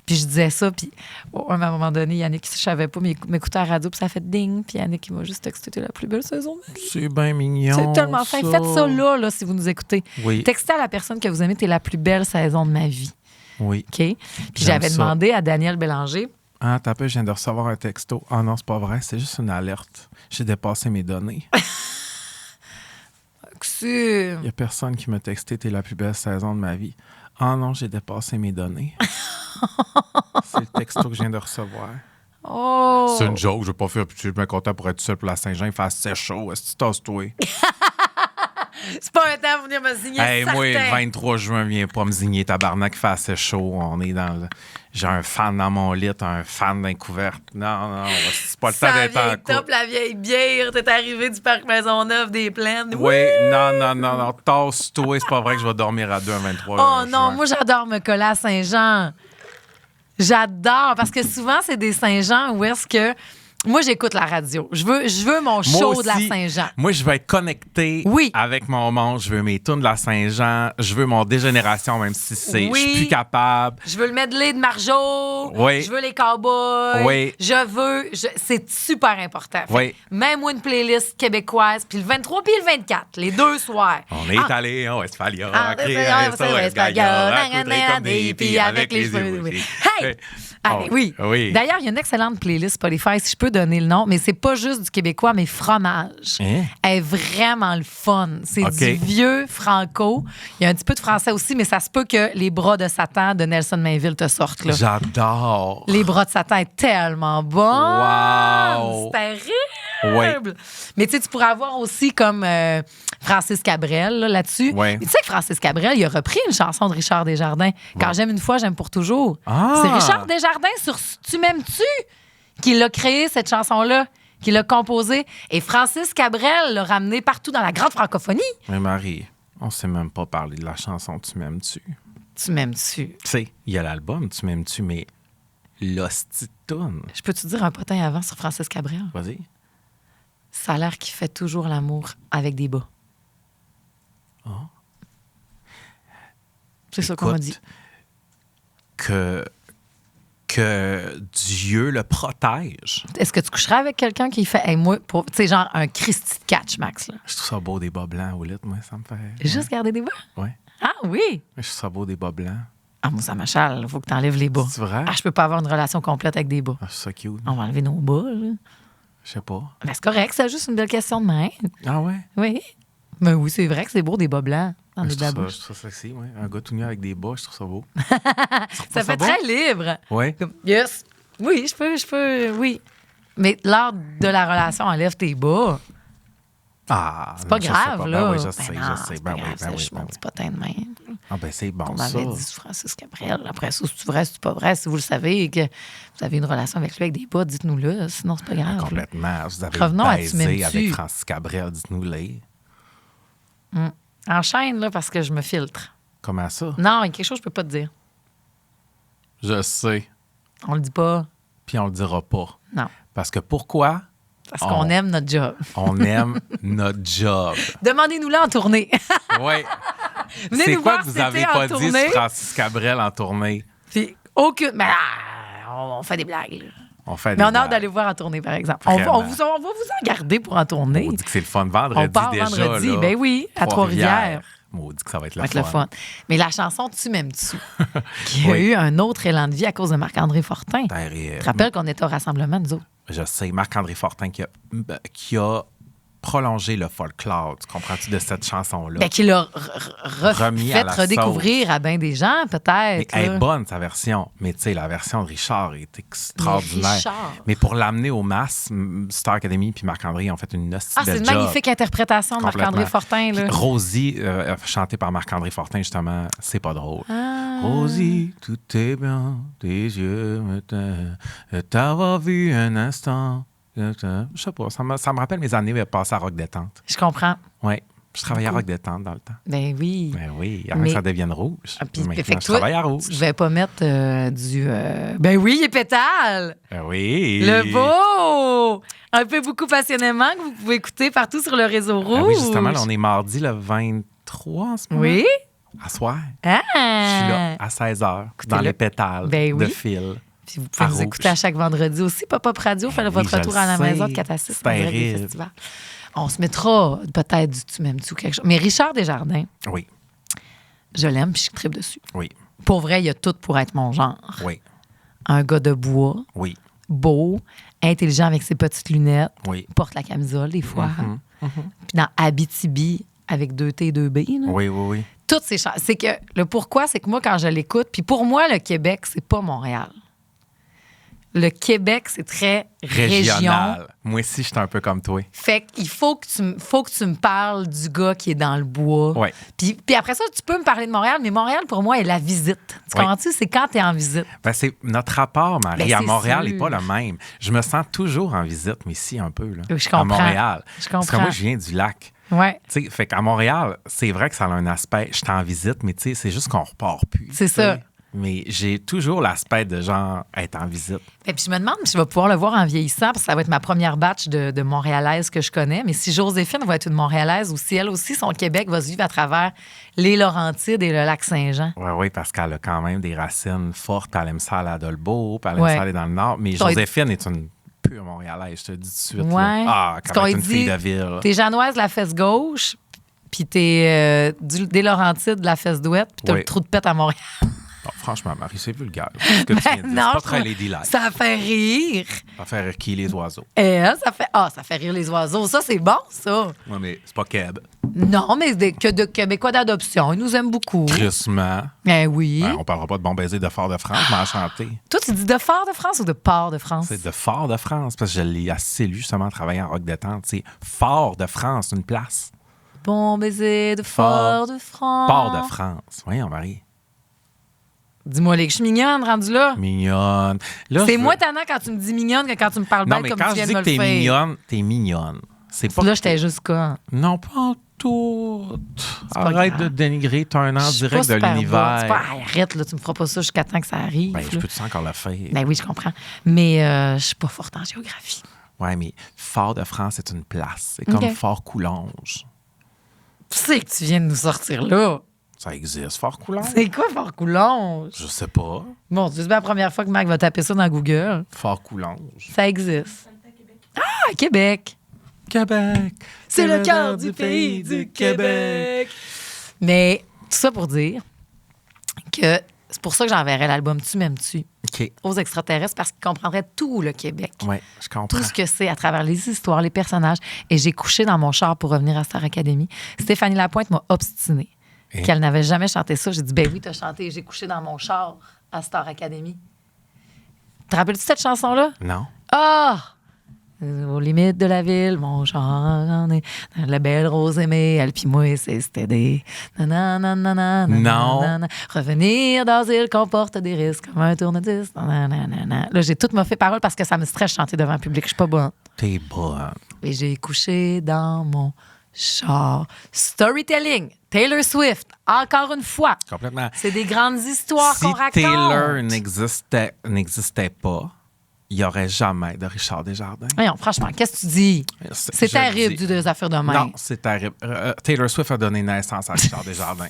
Puis je disais ça, puis à un moment donné, Yannick, je savais pas, mais m'écoutait à la radio, puis ça fait ding, puis Yannick, il m'a juste texté, t'es la plus belle saison de ma vie. C'est bien mignon. C'est tellement fin. Faites ça là, si vous nous écoutez. Oui. Textez à la personne que vous aimez, t'es la plus belle saison de ma vie. Oui. OK? Puis J'aime j'avais ça. demandé à Daniel Bélanger. Ah, t'as peu, je viens de recevoir un texto. Ah non, c'est pas vrai, c'est juste une alerte. J'ai dépassé mes données. Maxime. Il n'y a personne qui m'a texté « T'es la plus belle saison de ma vie ». Ah non, j'ai dépassé mes données. C'est le texto que je viens de recevoir. Oh! C'est une joke, je veux pas faire. Je suis bien content pour être seul pour la Saint-Jean. Il fait assez chaud. Est-ce que tu tasses-toi? C'est pas un temps pour venir me signer. Hey, moi, le certain. 23 juin, viens pas me signer, tabarnak, il fait assez chaud. On est dans le... J'ai un fan dans mon lit, un fan d'un couverte. Non, c'est pas le temps Ça d'être en vieille top, couple. la vieille bière. T'es arrivé du parc Maisonneuve des Plaines. Oui, non, tasse-toi. C'est pas vrai que je vais dormir à 2 un 23 Oh non, juin. moi, j'adore me coller à Saint-Jean. J'adore, parce que souvent, c'est des Saint-Jean où est-ce que... Moi, j'écoute la radio. Je veux mon Moi show de la aussi, Saint-Jean. Moi, je veux être connecté Oui. avec mon monde. Je veux mes tunes de la Saint-Jean. Je veux mon Dégénération, même si je suis plus capable. Je veux le medley de Marjo. Oui. Je veux les cowboys. Oui. C'est super important. Fait Oui. que même moi, une playlist québécoise. Puis le 23 puis le 24, les deux soirs. On est allé en Westphalia, Ah, crier c'est un vrai, saut, c'est Escalion, vrai, à coudrer comme des hippies avec les yeux oui. aussi. Hey! Allez, oui. Oui. D'ailleurs, il y a une excellente playlist Spotify, si je peux donner le nom, mais c'est pas juste du québécois, mais fromage. Hein? Elle est vraiment le fun. C'est OK. du vieux franco. Il y a un petit peu de français aussi, mais ça se peut que Les bras de Satan de Nelson Mainville te sortent. Là. J'adore. Les bras de Satan est tellement bon. Wow. C'est terrible. Mais tu sais, tu pourrais avoir aussi comme Francis Cabrel là-dessus. Ouais. Mais tu sais que Francis Cabrel, il a repris une chanson de Richard Desjardins. Quand j'aime une fois, j'aime pour toujours. Ah. C'est Richard Desjardins sur Tu m'aimes-tu qui l'a créé, cette chanson-là, qui l'a composée. Et Francis Cabrel l'a ramené partout dans la grande francophonie. Mais Marie, on sait même pas parler de la chanson Tu m'aimes-tu. Tu m'aimes-tu? Tu sais, il y a l'album Tu m'aimes-tu, mais l'hostitoune. Je peux te dire un potin avant sur Francis Cabrel? Vas-y. Ça a l'air qu'il fait toujours l'amour avec des bas. C'est ça qu'on m'a dit. Écoute, que Dieu le protège. Est-ce que tu coucherais avec quelqu'un qui fait, hey, moi, tu sais, genre un Christy de catch, Max, là? Je trouve ça beau des bas blancs au lit, moi, ça me fait... Juste garder des bas? Ouais. Ah oui! Je trouve ça beau des bas blancs. Ah, moi, ça m'achale. Il faut que tu enlèves les bas. C'est vrai? Ah, je peux pas avoir une relation complète avec des bas. Ah, c'est ça cute. On va enlever nos bas, là. Je sais pas. Ben, c'est correct, c'est juste une belle question de main. Ah ouais? Oui. Mais oui, c'est vrai que c'est beau, des bas blancs dans les Je trouve babouches. ça, je trouve ça sexy, ouais. Un gars tout nu avec des bas, je trouve ça beau. Ça fait beau? très libre. Ouais. Comme, yes. Oui, je peux, oui. Mais lors de la relation, enlève tes bas. Ah, C'est pas je sais grave, pas. là. Ben oui, je Ben sais, non, je sais. c'est Ben pas oui, grave, ben ça, oui, je suis ben mon oui. petit potin de même. Ah ben c'est bon On ça. m'avait dit sur Francis Cabrel. Après ça, c'est vrai, c'est pas vrai. Si vous le savez et que vous avez une relation avec lui avec des bas, dites-nous-le. Sinon, c'est pas grave. là. Complètement. Vous avez Revenons à Tu baisé m'aimes-tu. avec Francis Cabrel, dites-nous-les. Enchaîne, là, parce que je me filtre. Comment ça? Non, il y a quelque chose que je peux pas te dire. Je sais. On le dit pas. Puis on le dira pas. Non. Parce que pourquoi? Parce qu'on aime notre job. On aime notre job. Demandez-nous-le en tournée. Oui. Venez C'est nous quoi voir que vous cet avez été en pas dit tournée. sur Francis Cabrel en tournée? Puis aucune. Mais on fait des blagues. Là. On fait Mais des on a hâte blagues. d'aller voir en tournée, par exemple. On va Vraiment. vous en garder pour en tournée. On dit que c'est le fun vendredi On part déjà. vendredi. Là. Ben oui, à Trois-Rivières. On dit que ça va être Ça le va être fun. le fun. Mais la chanson Tu m'aimes-tu, qui a Oui. eu un autre élan de vie à cause de Marc-André Fortin. Terrible. Tu te rappelles qu'on était au rassemblement, nous autres? Je sais, Marc-André Fortin qui a prolongé le folklore. Tu comprends-tu de cette chanson-là? Ben, qui l'a Remis à fait la redécouvrir à bien des gens, Mais peut-être. elle là. est bonne, sa version. Mais tu sais, la version de Richard est extraordinaire. Richard. Mais pour l'amener au MAS, Star Academy puis Marc-André ont fait une hostie Ah, c'est belle une job. magnifique interprétation de Marc-André Complètement. Fortin. Là. Puis Rosie, chantée par Marc-André Fortin, justement, c'est pas drôle. Ah. Rosie, tout est bien, tes yeux me t'avoir vu un instant. Je sais pas, ça me rappelle mes années passées à Rock Détente. Je comprends. Oui, je travaillais à Rock Détente dans le temps. Ben oui. Ben oui, avant Mais- que ça devienne rouge. Ah, puis, Maintenant, fait que je toi, travaille à rouge. tu devais pas mettre du... Ben oui, il est pétale! Ben oui. Le beau! Un peu beaucoup passionnément que vous pouvez écouter partout sur le réseau rouge. Ah oui, justement, là, on est mardi le 23 en ce moment. Oui? À soir. Ah! Je suis là à 16h, dans Écoutez-le. les pétales Ben de oui. fil. Puis vous pouvez à nous rouge. écouter à chaque vendredi aussi. Pop-Up Radio, faites oui, votre je retour le à la sais. maison de 4 à 6. C'est terrible. Festival. On se mettra peut-être du Tu m'aimes-tu ou quelque chose. Mais Richard Desjardins, Oui, je l'aime puis je tripe dessus. oui, Pour vrai, il y a tout pour être mon genre. oui, Un gars de bois, oui, beau, intelligent avec ses petites lunettes, oui. porte la camisole des fois. Mhm. Puis dans Abitibi, avec 2 T et 2 B. Là. Oui, oui, oui. Toutes ces chansons. C'est que le pourquoi, c'est que moi, quand je l'écoute, puis pour moi, le Québec, c'est pas Montréal. Le Québec, c'est très région. Régional. Moi aussi, je suis un peu comme toi. Fait qu'il faut que tu me parles du gars qui est dans le bois. Ouais. Puis après ça, tu peux me parler de Montréal, mais Montréal, pour moi, est la visite. Tu Oui. comprends-tu? C'est quand tu es en visite. Ben, c'est notre rapport, Marie, Ben, à c'est Montréal sûr. n'est pas le même. Je me sens toujours en visite, mais ici, un peu, là. Je comprends. À Montréal. Je Parce que comprends. moi, je viens du lac. Ouais. Tu sais, fait qu'à Montréal, c'est vrai que ça a un aspect, je suis en visite, mais tu sais, c'est juste qu'on repart plus. C'est tu sais. ça. Mais j'ai toujours l'aspect de genre être en visite. Et puis je me demande si je vais pouvoir le voir en vieillissant, parce que ça va être ma première batch de Montréalaises que je connais. Mais si Joséphine va être une Montréalaise ou si elle aussi, son Québec va se vivre à travers les Laurentides et le lac Saint-Jean. Oui, oui, parce qu'elle a quand même des racines fortes. Elle aime ça aller à Dolbeau, puis elle aime Ouais. ça aller dans le Nord. Mais Ça va Joséphine est une pure Montréalaise, je te dis tout de suite. Ouais. Là. Ah, Parce quand qu'on même une dit, fille de ville. T'es Janoise de la fesse gauche, puis t'es des Laurentides de la fesse douette, puis t'as Oui. le trou de pète à Montréal. Non, franchement, Marie, c'est vulgaire. Ce que tu viens de dire, c'est Non, pas je très trouve- ladylike. Ça fait rire. Ça fait rire qui les oiseaux. Ça fait rire les oiseaux. Ça, c'est bon, ça. Oui, mais c'est pas Keb. Non, mais que de Québécois d'adoption. Ils nous aiment beaucoup. Crissement. Eh oui. On parlera pas de Bon baiser de Fort-de-France, mais enchanté. Toi, tu dis de Fort-de-France ou de Port-de-France? C'est de Fort-de-France, parce que je l'ai assez lu justement travailler en rock détente. C'est Fort-de-France, une place. Bon baiser de Fort-de-France. Port-de-France. Voyons, Marie. Dis-moi, les que je suis mignonne, rendue là. Mignonne. Là, C'est je veux- moins tannant quand tu me dis mignonne que quand tu me parles Non, belle mais comme quand tu je viens dis de que me t'es le faire. mignonne, t'es mignonne. C'est pas Là, que j'étais juste con. Non, pas en tout. pas Arrête grave. de dénigrer, t'as un an Je suis direct pas de super bonne. C'est pas, l'univers. Hey, arrête, là, tu me feras pas ça jusqu'à temps que ça arrive. Ben, je là. peux te encore le faire. Ben oui, je comprends. Mais je suis pas forte en géographie. Ouais, mais Fort-de-France, c'est une place. C'est comme Ok. Fort-Coulonge. Tu sais que tu viens de nous sortir là. Ça existe, Fort-Coulonge? C'est quoi Fort-Coulonge? Je sais pas. Bon, c'est pas la première fois que Mac va taper ça dans Google. Fort-Coulonge. Ça existe. Ah, Québec. Québec. C'est le cœur du pays du Québec. Mais tout ça pour dire que c'est pour ça que j'enverrais l'album Tu m'aimes-tu OK. aux extraterrestres parce qu'ils comprendraient tout le Québec. Ouais, je comprends. Tout ce que c'est à travers les histoires, les personnages. Et j'ai couché dans mon char pour revenir à Star Academy. Stéphanie Lapointe m'a obstinée Et? qu'elle n'avait jamais chanté ça. J'ai dit, ben oui, t'as chanté. J'ai couché dans mon char à Star Academy. Te rappelles-tu cette chanson-là? Non? Ah! Aux limites de la ville, mon char en est dans la belle rose aimée, elle puis moi, c'était des... nanana, Non. nanana. Revenir d'asile comporte des risques comme un tourne-disque. Nanana. Là, j'ai toutes fait parole parce que ça me stresse chanter devant le public. Je suis pas bonne. T'es bonne. Et j'ai couché dans mon char. Storytelling. Taylor Swift. Encore une fois. Complètement. C'est des grandes histoires Si qu'on raconte. Taylor n'existait pas, il n'y aurait jamais de Richard Desjardins. Voyons, franchement, qu'est-ce que tu dis? C'est Je terrible, dis. des affaires de même. Non, c'est terrible. Taylor Swift a donné naissance à Richard Desjardins.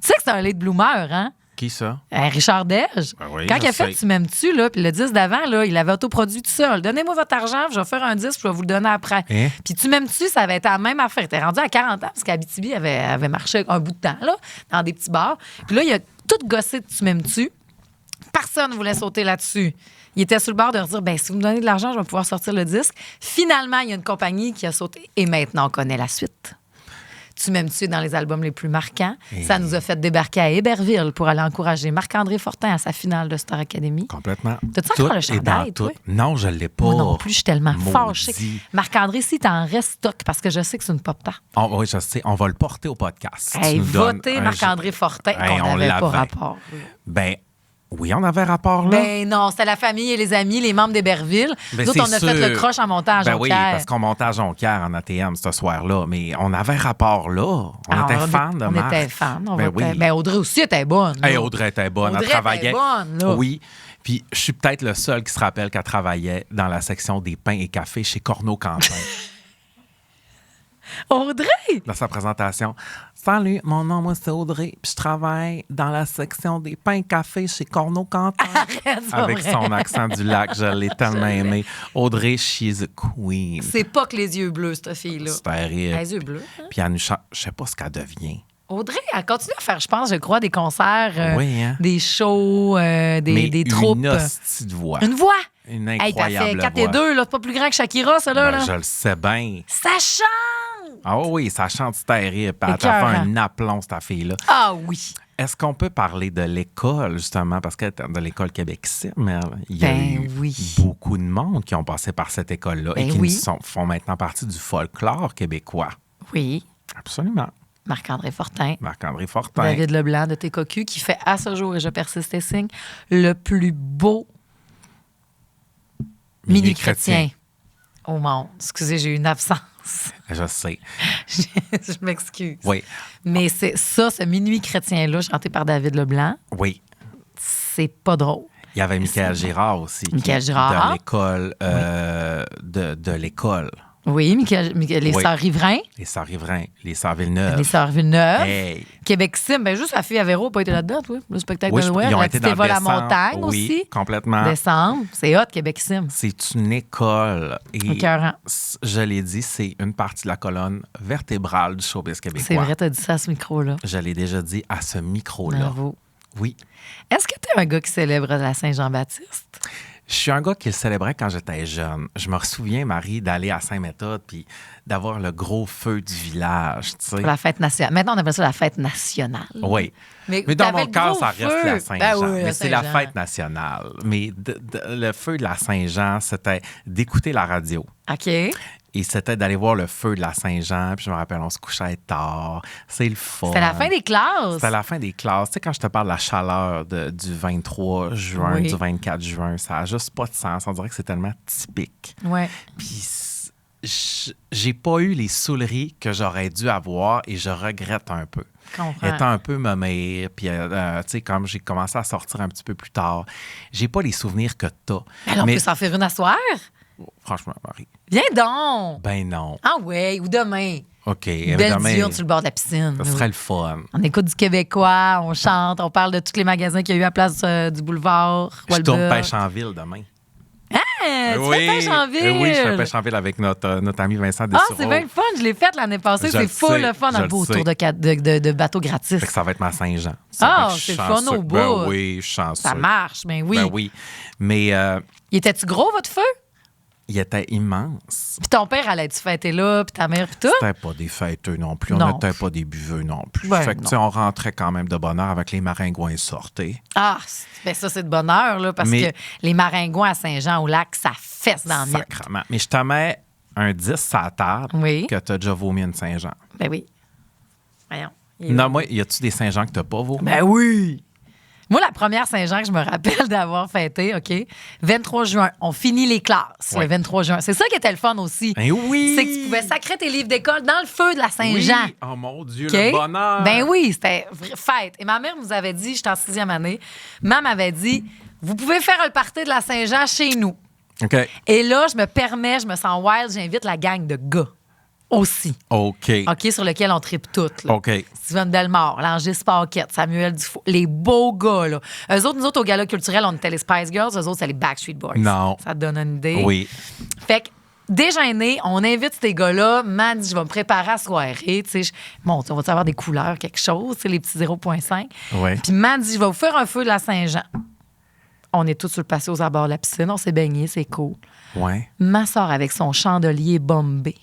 Tu sais que c'est un late bloomer, hein? Qui ça? Richard Dege. Ben oui, Quand je il a fait sais. Tu m'aimes-tu, là, puis le disque d'avant, là, il avait autoproduit tout seul. Donnez-moi votre argent, je vais faire un disque, je vais vous le donner après. Hein? Puis Tu m'aimes-tu, ça avait été la même affaire. Il était rendu à 40 ans, parce qu'Abitibi avait marché un bout de temps, là, dans des petits bars. Puis là, il a tout gossé de Tu m'aimes-tu. Personne ne voulait sauter là-dessus. Il était sur le bord de dire, ben si vous me donnez de l'argent, je vais pouvoir sortir le disque. Finalement, il y a une compagnie qui a sauté et maintenant, on connaît la suite. Tu m'aimes-tu dans les albums les plus marquants. Et- Ça nous a fait débarquer à Héberville pour aller encourager Marc-André Fortin à sa finale de Star Academy. Complètement. T'as-tu encore Tout le est chandail, dans toi? tout. Non, je ne l'ai pas. Moi non plus, je suis tellement Maudit. fâchée. Marc-André, si t'en restes stock, parce que je sais que c'est une pop tart. Oui, je sais. On va le porter au podcast. Si Hey, tu nous donnes votez un- Marc-André Fortin, Hey, qu'on on n'avait pas l'avait. rapport. Ben, oui, on avait rapport là. Ben non, c'était la famille et les amis, les membres d'Héberville. Ben, Nous autres, on c'est a fait sûr. le croche en montage. Ben oui, parce qu'on montait à Jonquière en ATM ce soir-là, mais on avait rapport là. On était fans de On Marc. était fans. Ben oui. Ben Audrey aussi était bonne. là. Hey, Audrey était bonne. Audrey Elle travaillait. était bonne, là. Oui. Puis je suis peut-être le seul qui se rappelle qu'elle travaillait dans la section des pains et cafés chez Corneau Quentin. Audrey! Dans sa présentation. Salut, mon nom, moi, c'est Audrey. Puis je travaille dans la section des pains et cafés chez Corneau Quentin. Arrête, c'est Avec vrai. son accent du lac. Je l'ai tellement aimé. Audrey, she's a queen. C'est pas que les yeux bleus, cette fille-là. C'est terrible. Les yeux bleus. hein? Puis elle nous chante. Je sais pas ce qu'elle devient. Audrey, elle continue à faire, je pense, je crois, des concerts, Oui, hein? des shows, Mais des troupes. Une hostie de voix. Une voix! Une Hey, t'as incroyable fait 4 voix. et 2, là. C'est pas plus grand que Shakira, ça, là. Ben, là. je le sais bien. Ça chante! Ah oui, ça chante terrible. Elle t'a Écœurant. fait un aplomb, cette fille-là. Ah oui. Est-ce qu'on peut parler de l'école, justement? Parce qu'elle était de l'école Québec-Sim, il y a Ben eu oui. beaucoup de monde qui ont passé par cette école-là et Ben qui oui. font maintenant partie du folklore québécois. Oui. Absolument. Marc-André Fortin. Marc-André Fortin. David Leblanc de TQQ qui fait à ce jour, et je persiste et signe, le plus beau Minuit mini-chrétien au monde. Excusez, j'ai eu une absence. Je sais. Je m'excuse. Oui. Mais c'est ça, ce minuit chrétien-là, chanté par David Leblanc, Oui. c'est pas drôle. Il y avait Michael Girard aussi. Michael Girard. De l'école. De l'école. Oui, les Oui. Sœurs Riverains, Les Sœurs Riverains, les Sœurs Villeneuve. les Sœurs Villeneuve, Hey. Québec Sim, ben juste la fille à Véro n'a pas été là-dedans, toi. Le spectacle Oui, de Noël, ils ont la été petite dans Éva la Décembre. montagne Oui, aussi. complètement. Décembre, c'est hot, Québec Sim. C'est une école. Et Écœurant. je l'ai dit, c'est une partie de la colonne vertébrale du showbiz québécois. C'est vrai, t'as dit ça à ce micro-là. Je l'ai déjà dit à ce micro-là. Bravo. Oui. Est-ce que t'es un gars qui célèbre la Saint-Jean-Baptiste? Je suis un gars qui le célébrait quand j'étais jeune. Je me souviens, Marie, d'aller à Saint-Méthode puis d'avoir le gros feu du village, tu sais. La fête nationale. Maintenant, on appelle ça la fête nationale. Oui. Mais dans t'avais mon le cœur, gros ça reste feu. la Saint-Jean. Ben oui, mais la c'est la Saint-Jean. fête nationale. Mais le feu de la Saint-Jean, c'était d'écouter la radio. OK. Et c'était d'aller voir le feu de la Saint-Jean. Puis je me rappelle, on se couchait tard. C'est le fun. C'était la fin des classes. C'était la fin des classes. Tu sais, quand je te parle de la chaleur du 23 juin, Oui. du 24 juin, ça n'a juste pas de sens. On dirait que c'est tellement typique. Ouais. Puis j'ai pas eu les saouleries que j'aurais dû avoir et je regrette un peu. Comprends. Étant un peu ma mère, puis tu sais, comme j'ai commencé à sortir un petit peu plus tard, j'ai pas les souvenirs que t'as. Alors, on peut s'en faire une à soir? Franchement, Marie, Viens donc! ben non. Ah ouais, ou demain. OK, Une belle évidemment, diurne sur le bord de la piscine. ça serait le fun. On écoute du québécois, on chante, on parle de tous les magasins qu'il y a eu à Place du Boulevard. Je tourne Walbert. pêche en ville demain. Tu fais pêche en ville? Oui, je fais pêche en ville avec notre ami Vincent Ah, Dessureau. c'est bien le fun. Je l'ai fait l'année passée. Je C'est le full sais, le fun. je Un le beau sais. tour de bateau gratis. Fait que ça va être ma Saint-Jean. Ah, Fait que je suis c'est le fun chanceux. au Ben bout. oui, je suis chanceux. Ça marche, ben oui. Ben oui. Mais Il était-tu gros, votre feu? il était immense. Puis ton père, allait-tu fêter là, puis ta mère, puis tout? C'était pas des fêteux non plus. Non. On n'était pas des buveux non plus. Ben fait que, non. tu sais, on rentrait quand même de bonne heure avec les maringouins sortés. Ah, ben ça, c'est de bonheur, là, parce Mais- que les maringouins à Saint-Jean-au-Lac, ça fesse dans le mythe. Sacrement. Mais je te mets un 10 à la table Oui. que tu as déjà vomi une Saint-Jean. Ben oui. Voyons. Il est Non, où? moi, y a-tu des Saint-Jean que t'as pas vomi? Ben oui! Moi, la première Saint-Jean que je me rappelle d'avoir fêté, OK? 23 juin, on finit les classes Ouais. le 23 juin. C'est ça qui était le fun aussi. Ben oui! C'est que tu pouvais sacrer tes livres d'école dans le feu de la Saint-Jean. Oui. Oh mon Dieu, OK? le bonheur! Ben oui, c'était fête. Et ma mère nous avait dit, j'étais en 6e année, maman m'avait dit, vous pouvez faire le party de la Saint-Jean chez nous. OK. Et là, je me sens wild, j'invite la gang de gars aussi. OK. OK, sur lequel on tripe toutes. Là. OK. Steven Delmore, Langis Paquette, Samuel Dufault, les beaux gars, là. Nous autres, au gala culturel, on était les Spice Girls, eux autres, c'est les Backstreet Boys. Non. Ça te donne une idée? Oui. Fait que, déjeuner, on invite ces gars-là. Man dit, je vais me préparer à la soirée. Tu sais, bon, on va avoir des couleurs, quelque chose, tu sais, les petits 0,5. Ouais. Puis Man dit, je vais vous faire un feu de la Saint-Jean. On est tous sur le passé aux abords de la piscine, on s'est baigné, c'est cool. Ouais. Ma sort avec son chandelier bombé,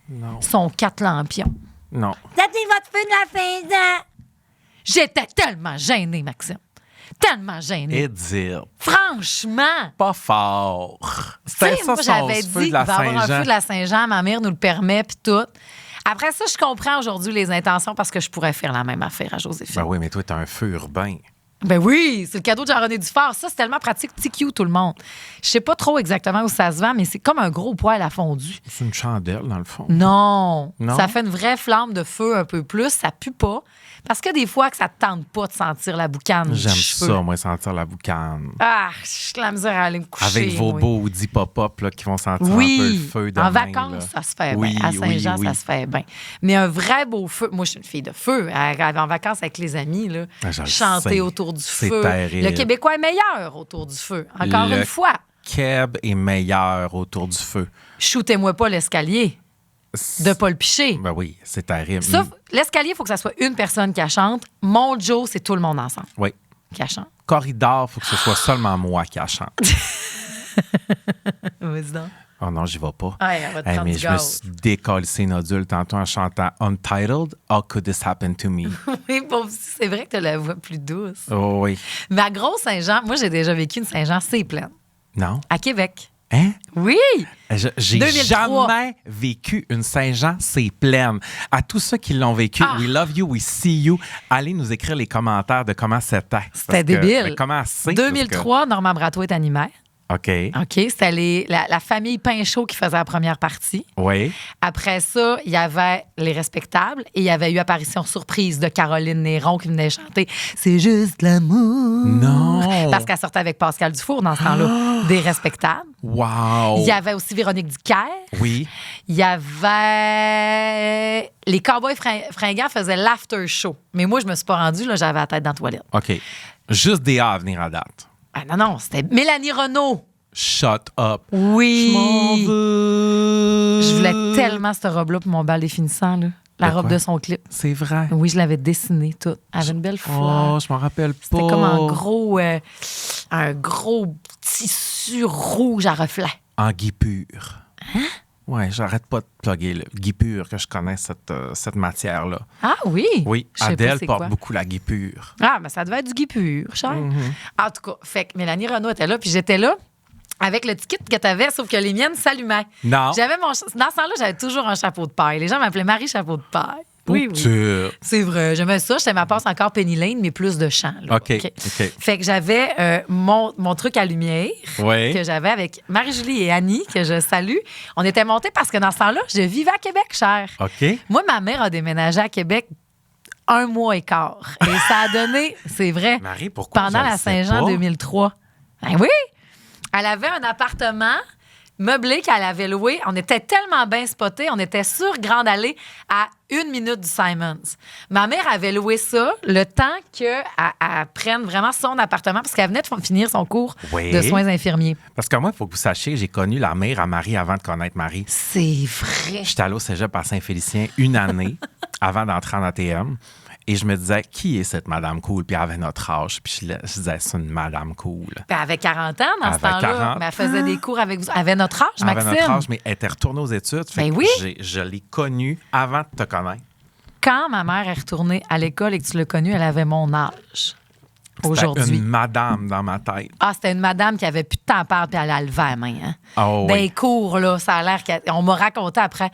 Non. son 4 lampions. Non. Donnez votre feu de la Saint-Jean. J'étais tellement gênée, Maxime. Tellement gênée. Edith. Franchement. Pas fort. Tu C'était sais, ça, moi, son j'avais feu dit de la qu'il va y avoir un Saint-Jean. feu de la Saint-Jean. Ma mère nous le permet, puis tout. Après ça, je comprends aujourd'hui les intentions parce que je pourrais faire la même affaire à Joséphine. Ben oui, mais toi, t'as un feu urbain. Ben oui, c'est le cadeau de Jean-René Dufort. Ça, c'est tellement pratique. Petit cute, tout le monde. Je sais pas trop exactement où ça se vend, mais c'est comme un gros poêle à fondu. C'est une chandelle, dans le fond. Non. Non? Ça fait une vraie flamme de feu un peu plus. Ça pue pas. Parce que des fois, que ça te tente pas de sentir la boucane du J'aime cheveu. ça, moi, sentir la boucane. Ah, j'ai de la misère à aller me coucher. Avec vos moi. beaux Audi pop-up là, qui vont sentir un peu le Oui, feu de en main, vacances, là. ça se fait Oui, bien. À Saint-Jean, oui, ça oui. se fait bien. Mais un vrai beau feu, moi, je suis une fille de feu. En vacances avec les amis, là, Ah, je le chanter sais. autour du C'est feu. terrible. Le Québécois est meilleur autour du feu. Encore Le une fois, Keb est meilleur autour du feu. shootez-moi pas l'escalier de Paul Piché. Ben oui, c'est terrible. Sauf, l'escalier, il faut que ça soit une personne qui la chante. Mon Joe, c'est tout le monde ensemble Oui. qui la chante. Corridor, il faut que ce soit seulement moi qui la chante. Vas-y donc. Oh non, j'y vais pas. Ouais, elle va te prendre mais du je me gaz. suis décollé nodule tantôt en chantant Untitled, How Could This Happen to Me? Oui, pauvre petit, c'est vrai que tu as la voix plus douce. Oh oui. Mais à Gros-Saint-Jean, moi, j'ai déjà vécu une Saint-Jean, c'est pleine. Non? À Québec. Hein? Oui! J'ai 2003. jamais vécu une Saint-Jean, c'est pleine. À tous ceux qui l'ont vécu, we love you, we see you. Allez nous écrire les commentaires de comment c'était. C'était débile. Mais comment c'est? 2003, Normand Bratois est animaire. OK. OK, c'était la famille Pinchot qui faisait la première partie. Oui. Après ça, il y avait Les Respectables et il y avait eu apparition surprise de Caroline Néron qui venait chanter C'est juste l'amour. Non. Parce qu'elle sortait avec Pascal Dufour dans ce temps-là, des Respectables. Wow. Il y avait aussi Véronique Dicker. Oui. Il y avait. Les Cowboys fringants faisaient l'after show. Mais moi, je me suis pas rendue, là, j'avais la tête dans la toilette. OK. Juste des A à venir à date. Ah non, c'était Mélanie Renaud. Shut up. Oui. Je m'en veux. Je voulais tellement cette robe-là pour mon bal définissant, là. La De robe quoi? de son clip. C'est vrai. Oui, je l'avais dessinée toute. Elle avait une belle fleur. Oh, je m'en rappelle pas. C'était comme un gros tissu rouge à reflets. En guipure. Hein? Ouais, j'arrête pas de plugger le guipure, que je connais cette matière-là. Ah oui? Oui, Je sais pas Adèle c'est porte quoi. beaucoup la guipure. Ah, mais ça devait être du gui pur, cher. En tout cas, fait que Mélanie Renaud était là, puis j'étais là avec le ticket que tu avais, sauf que les miennes s'allumaient. Non. Dans ce temps-là, j'avais toujours un chapeau de paille. Les gens m'appelaient Marie Chapeau de paille. Oui, oui. Outure. C'est vrai, j'aimais ça. J'étais ma passe encore Penny Lane, mais plus de chant. Là. OK. Fait que j'avais mon truc à lumière Oui. que j'avais avec Marie-Julie et Annie, que je salue. On était montés parce que dans ce temps-là, je vivais à Québec, cher. OK. Moi, ma mère a déménagé à Québec 1 mois et quart. Et ça a donné, c'est vrai, Marie, pourquoi pendant je la le sais Saint-Jean pas? 2003. Ben oui! Elle avait un appartement meublé qu'elle avait loué. On était tellement bien spotés. On était sur Grande Allée à 1 minute du Simons. Ma mère avait loué ça le temps qu'elle prenne vraiment son appartement parce qu'elle venait de finir son cours Oui. de soins infirmiers. Parce que moi, il faut que vous sachiez, j'ai connu la mère à Marie avant de connaître Marie. C'est vrai. J'étais allé au cégep à Saint-Félicien une année avant d'entrer en ATM. Et je me disais, qui est cette madame cool? Puis elle avait notre âge. Puis je disais, c'est une madame cool. Puis elle avait 40 ans dans Elle ce avait temps-là. 40. Mais elle faisait des cours avec vous. Elle avait notre âge, Elle avait Maxime. notre âge, mais elle était retournée aux études. Fait Ben que oui. je l'ai connue avant de te connaître. Quand ma mère est retournée à l'école et que tu l'as connue, elle avait mon âge. C'était Aujourd'hui. une madame dans ma tête. Ah, c'était une madame qui avait plus de temps à perdre puis elle a levé la main. Hein? Oh, Dans oui. les cours, là, ça a l'air on m'a raconté après.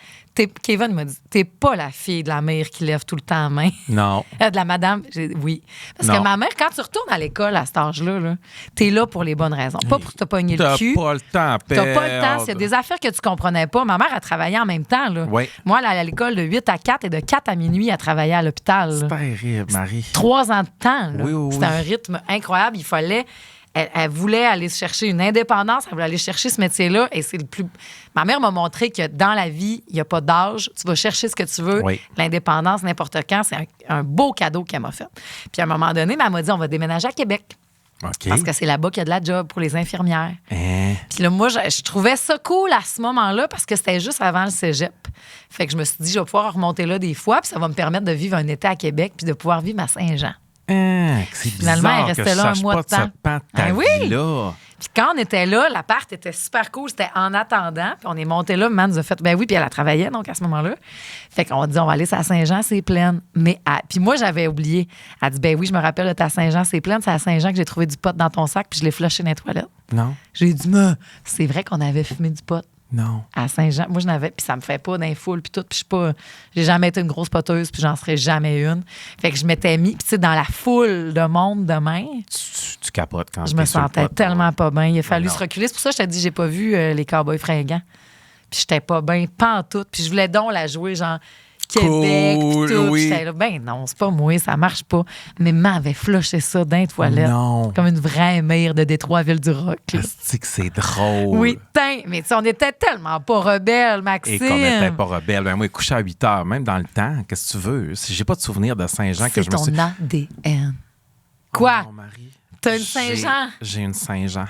Kevin m'a dit, t'es pas la fille de la mère qui lève tout le temps la main. Non. De la madame, oui. Parce Non. que ma mère, quand tu retournes à l'école à cet âge-là, là, t'es là pour les bonnes raisons. Pas pour te pogner le T'as cul. pas le temps à T'as pas le temps. perdre. S'il y a des affaires que tu comprenais pas, ma mère a travaillé en même temps. Là. Oui. Moi, elle allait à l'école de 8 à 4 et de 4 à minuit, elle travaillait à l'hôpital. là. C'est terrible, Marie. 3 ans de temps. Là. Oui, oui, C'était oui. un rythme incroyable. Il fallait. Elle voulait aller se chercher une indépendance, elle voulait aller chercher ce métier-là. Et c'est le plus. Ma mère m'a montré que dans la vie, il n'y a pas d'âge. Tu vas chercher ce que tu veux. Oui. L'indépendance, n'importe quand, c'est un beau cadeau qu'elle m'a fait. Puis à un moment donné, elle m'a dit on va déménager à Québec. OK. Parce que c'est là-bas qu'il y a de la job pour les infirmières. Hein? Puis là, moi, je trouvais ça cool à ce moment-là parce que c'était juste avant le cégep. Fait que je me suis dit, je vais pouvoir remonter là des fois, puis ça va me permettre de vivre un été à Québec puis de pouvoir vivre à Saint-Jean. Hein, c'est Finalement, bizarre elle restait que je là un sache mois pas de temps. ce pan de ta Ah oui? vie-là. Puis quand on était là, l'appart était super cool. C'était en attendant. Puis on est monté là. Maman nous a fait, ben oui, puis elle a travaillé donc à ce moment-là. Fait qu'on dit, on va aller à Saint-Jean, c'est pleine. Mais puis moi, j'avais oublié. Elle dit, ben oui, je me rappelle de ta Saint-Jean, c'est pleine. C'est à Saint-Jean que j'ai trouvé du pot dans ton sac, puis je l'ai flushé dans les toilettes. Non, J'ai dit, mais c'est vrai qu'on avait fumé du pot. non. À Saint-Jean. Moi, je n'avais. Puis ça me fait pas d'un foule, puis tout. Puis je suis pas. J'ai jamais été une grosse poteuse, puis j'en serai jamais une. Fait que je m'étais mis, puis tu sais, dans la foule de monde demain, Tu capotes quand je me t'es sur le sentais pot, tellement ouais. pas bien. Il a fallu non. se reculer. C'est pour ça que je t'ai dit, j'ai pas vu les Cowboys fringants. Puis j'étais pas bien, pas en tout. Puis je voulais donc la jouer, genre. Québec, Cool, puis tout. oui. J'étais là, ben non, c'est pas moi, ça marche pas. Mais maman avait flushé ça dans les toilettes. Non. Comme une vraie mère de Détroit-Ville-du-Roc. là. C'est que c'est drôle. Oui, tain, mais tu sais, on était tellement pas rebelles, Maxime. Et qu'on n'était pas rebelle. Ben moi, couché à 8 heures, même dans le temps, qu'est-ce que tu veux? Si j'ai pas de souvenir de Saint-Jean que C'est je me suis... ton ADN. Quoi? Oh, non, Marie. T'as une Saint-Jean? J'ai une Saint-Jean.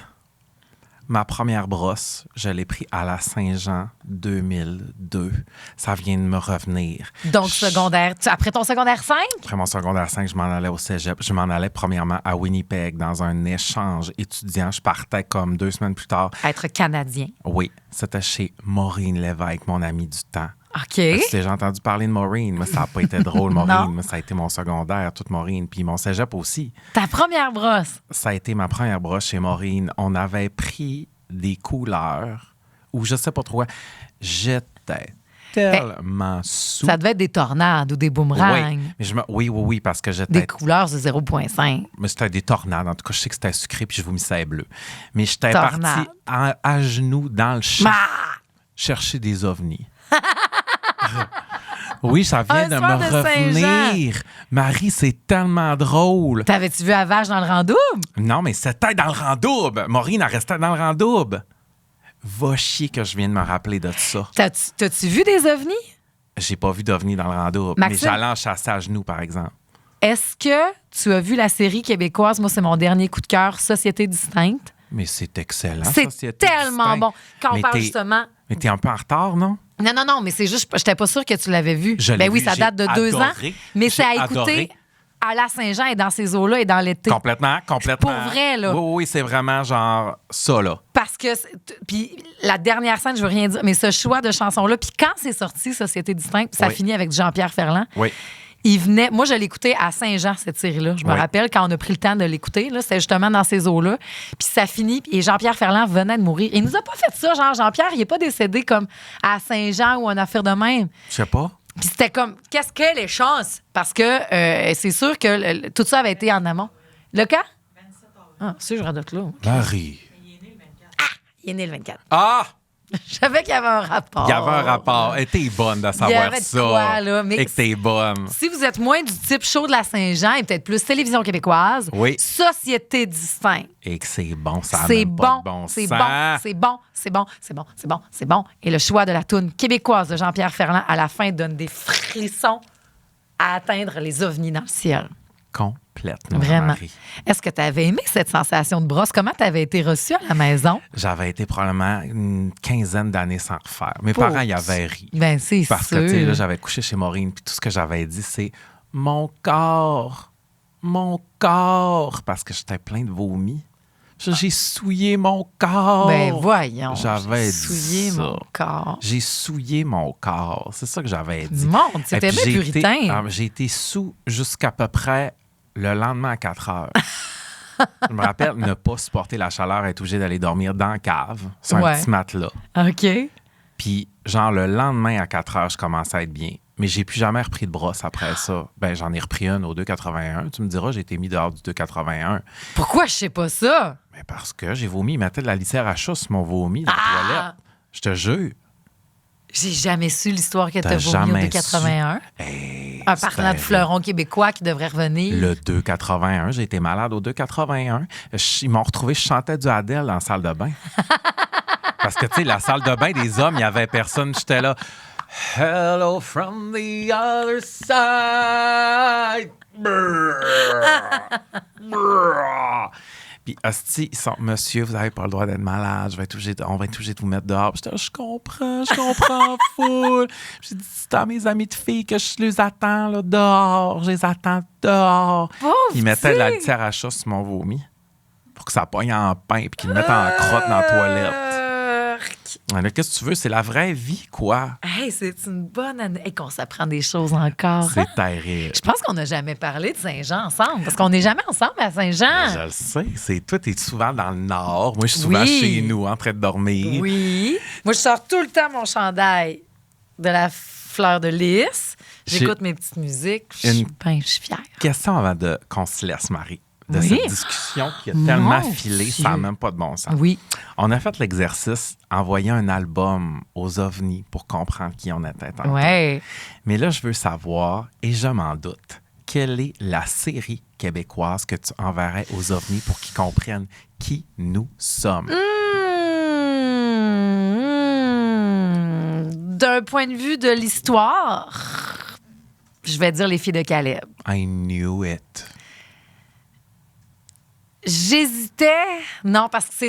ma première brosse, je l'ai pris à la Saint-Jean 2002. Ça vient de me revenir. Donc, secondaire. Après ton secondaire 5? Après mon secondaire 5, je m'en allais au cégep. Je m'en allais premièrement à Winnipeg dans un échange étudiant. Je partais comme 2 semaines plus tard. Être Canadien. Oui, c'était chez Maureen Lévesque, mon amie du temps. OK. As-tu déjà entendu parler de Maureen? Moi, ça n'a pas été drôle, Non. Maureen. Moi, ça a été mon secondaire, toute Maureen. Puis mon cégep aussi. Ta première brosse. Ça a été ma première brosse chez Maureen. On avait pris des couleurs où je sais pas trop. J'étais tellement sous. Ça devait être des tornades ou des boomerangs. Oui, mais oui, parce que j'étais... Des couleurs de 0,5. Mais c'était des tornades. En tout cas, je sais que c'était sucré puis je vomissais bleu. Mais j'étais Tornade. parti à genoux dans le champ Ah! chercher des ovnis. Oui, ça vient Un de soir me de Saint-Jean. revenir. Marie, c'est tellement drôle. T'avais-tu vu Avage dans le rang double? Non, mais c'était dans le rang double. Maureen, elle restait dans le rang double. Va chier que je viens de me rappeler de ça. T'as-tu vu des ovnis? J'ai pas vu d'ovni dans le rang double. Maxime? Mais j'allais en chasser à genoux, par exemple. Est-ce que tu as vu la série québécoise? Moi, c'est mon dernier coup de cœur, Société distincte. Mais c'est excellent. C'est Société tellement distincte. bon. Quand on Mais parle t'es- justement... Mais t'es un peu en retard, non? Non, mais c'est juste, j'étais pas sûre que tu l'avais vu. Je l'ai Ben oui, vu, ça j'ai date de 2 ans, adoré. mais c'est à J'ai écouter adoré. à la Saint-Jean et dans ces eaux-là et dans l'été. Complètement. Pour vrai, là. Oui, c'est vraiment genre ça, là. Parce que, puis la dernière scène, je veux rien dire, mais ce choix de chanson-là, puis quand c'est sorti, Société distincte, ça Oui. finit avec Jean-Pierre Ferland. Oui. Il venait, moi, je l'écoutais à Saint-Jean, cette série-là. Je me Oui. rappelle quand on a pris le temps de l'écouter, là, c'était justement dans ces eaux-là. Puis ça finit, et Jean-Pierre Ferland venait de mourir. Il nous a pas fait ça, genre Jean-Pierre, il est pas décédé comme à Saint-Jean ou une affaire de même. Je sais pas. Puis c'était comme, qu'est-ce que les chances? Parce que c'est sûr que tout ça avait été en amont. Le cas? 27 avril. Ah, c'est je radote là. Marie. Il est né le 24. Ah! Je savais qu'il y avait un rapport. Il y avait un rapport. Elle était bonne de Il y savoir avait de ça. quoi, là, mais- Et que t'es bonne. Si vous êtes moins du type show de la Saint-Jean et peut-être plus télévision québécoise, Oui. Société distincte. Et que c'est bon, ça a C'est même pas bon, de bon c'est sens. bon, c'est bon, c'est bon, c'est bon, c'est bon, c'est bon. Et le choix de la toune québécoise de Jean-Pierre Ferland à la fin donne des frissons à atteindre les ovnis dans le ciel. Complètement, Vraiment. Marie. Est-ce que tu avais aimé cette sensation de brosse? Comment tu avais été reçue à la maison? J'avais été probablement une quinzaine d'années sans refaire. Mes Pauvre parents y avaient ri. Ben, c'est Parce sûr. que, tu sais, là, j'avais couché chez Maureen, puis tout ce que j'avais dit, c'est mon corps, parce que j'étais plein de vomi. J'ai souillé mon corps. Ben, voyons. J'avais j'ai dit souillé ça. mon corps. J'ai souillé mon corps. C'est ça que j'avais dit. Mon Dieu, Et t'étais puis, bien puritain. j'ai été sous jusqu'à peu près le lendemain à 4 heures. Je me rappelle ne pas supporter la chaleur, être obligé d'aller dormir dans la cave, sur Ouais. un petit matelas. OK. Puis, genre, le lendemain à 4 heures, je commençais à être bien. Mais j'ai plus jamais repris de brosse après ça. Ben, j'en ai repris une au 2,81. Tu me diras, j'ai été mis dehors du 2,81. Pourquoi je sais pas ça? Mais parce que j'ai vomi. Ils mettaient de la litière à chat sur mon vomi dans la toilette. Je te jure. J'ai jamais su l'histoire que T'as t'as vomi au jamais 281. Hey, Un partenaire de c'était- fleuron québécois qui devrait revenir. Le 2,81. J'ai été malade au 2,81. Ils m'ont retrouvé, je chantais du Adele dans la salle de bain. Parce que, tu sais, la salle de bain des hommes, il n'y avait personne. J'étais là. Hello from the other side. Brrr. Brrr. Puis, hostie, ils sont, monsieur, vous n'avez pas le droit d'être malade. On va être obligé de vous mettre dehors. Puis j'étais là, je comprends, full. J'ai dit, c'est à mes amis de filles que je les attends là, dehors. Je les attends dehors. Pauvre Ils mettaient de la petit. litière à chat sur mon vomi pour que ça pogne en pain puis qu'ils le mettent en crotte dans la toilette. Ouais, là, qu'est-ce que tu veux? C'est la vraie vie, quoi. Hey, c'est une bonne année. Et qu'on s'apprend des choses encore. hein? C'est terrible. Je pense qu'on n'a jamais parlé de Saint-Jean ensemble, parce qu'on n'est jamais ensemble à Saint-Jean. Je le sais. Toi, t'es souvent dans le nord. Moi, je suis souvent Oui. chez nous, en train de dormir. Oui. Moi, je sors tout le temps mon chandail de la fleur de lys. J'écoute mes petites musiques. Je suis fière. Question avant qu'on se laisse, Marie, de Oui. cette discussion qui a tellement Mon filé, Dieu. ça n'a même pas de bon sens. Oui. On a fait l'exercice, envoyer un album aux ovnis pour comprendre qui on était tantôt. Ouais. Mais là, je veux savoir, et je m'en doute, quelle est la série québécoise que tu enverrais aux ovnis pour qu'ils comprennent qui nous sommes? D'un point de vue de l'histoire, je vais dire Les Filles de Caleb. I knew it. J'hésitais. Non, parce que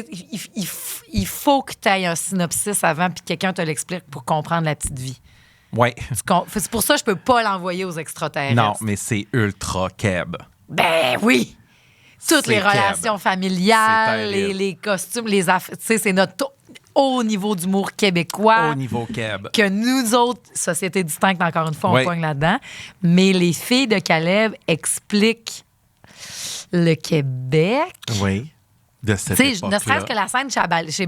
il faut que tu aies un synopsis avant puis que quelqu'un te l'explique pour comprendre la petite vie. Oui. C'est pour ça que je peux pas l'envoyer aux extraterrestres. Non, mais c'est ultra keb. Ben oui! Toutes C'est les relations familiales, C'est terrible. les costumes, les affaires. Tu sais, c'est notre haut niveau d'humour québécois. Au niveau keb. Que nous autres, société distincte, encore une fois, on Oui. pogne là-dedans. Mais les filles de Caleb expliquent le Québec. Oui. De cette Tu sais, époque-là. ne serait-ce que la scène chez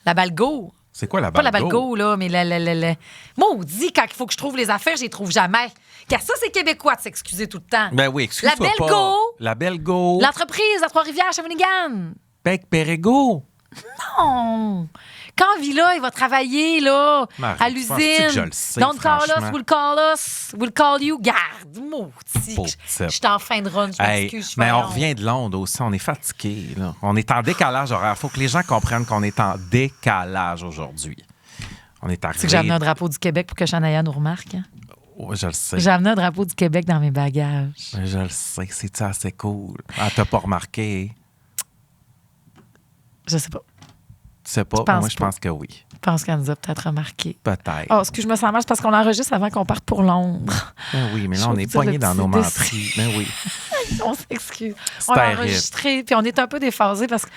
la Balgo. C'est quoi la Pas la Balgo? Balgo, là, mais maudit, quand il faut que je trouve les affaires, je les trouve jamais. Car ça, c'est québécois de s'excuser tout le temps. Ben oui, excuse-toi La pas. Belgo. La Belgo. L'entreprise à Trois-Rivières, Shawinigan. Bec-Pérégo. Non! Quand Villa, il va travailler là, Marie, à penses-tu que je l'usine. le sais, Don't call franchement? us, we'll call you. Garde, maudit. Pauvre Je suis en fin de run, je Hey, m'excuse. je suis mais on vraiment- revient de Londres aussi. On est fatigué. Là. On est en décalage horaire. Il faut que les gens comprennent qu'on est en décalage aujourd'hui. On est arrivé. Tu sais que j'ai amené un drapeau du Québec pour que Shania nous remarque. Hein? Ouais, je le sais. J'ai amené un drapeau du Québec dans mes bagages. Je le sais. C'est assez cool. Ah, t'as pas remarqué? Je sais pas. Tu sais pas? Je Mais pense moi, je pas. pense que oui. Je pense qu'elle nous a peut-être remarqué. Peut-être. Oh, excuse, je me sens mal, c'est parce qu'on l'enregistre avant qu'on parte pour Londres. Ben oui, mais Je là, on vais est vous dire pognés le dans nos petit menteries. Ben oui. On s'excuse. C'est On l'a terrible. enregistré, puis on est un peu déphasé parce que,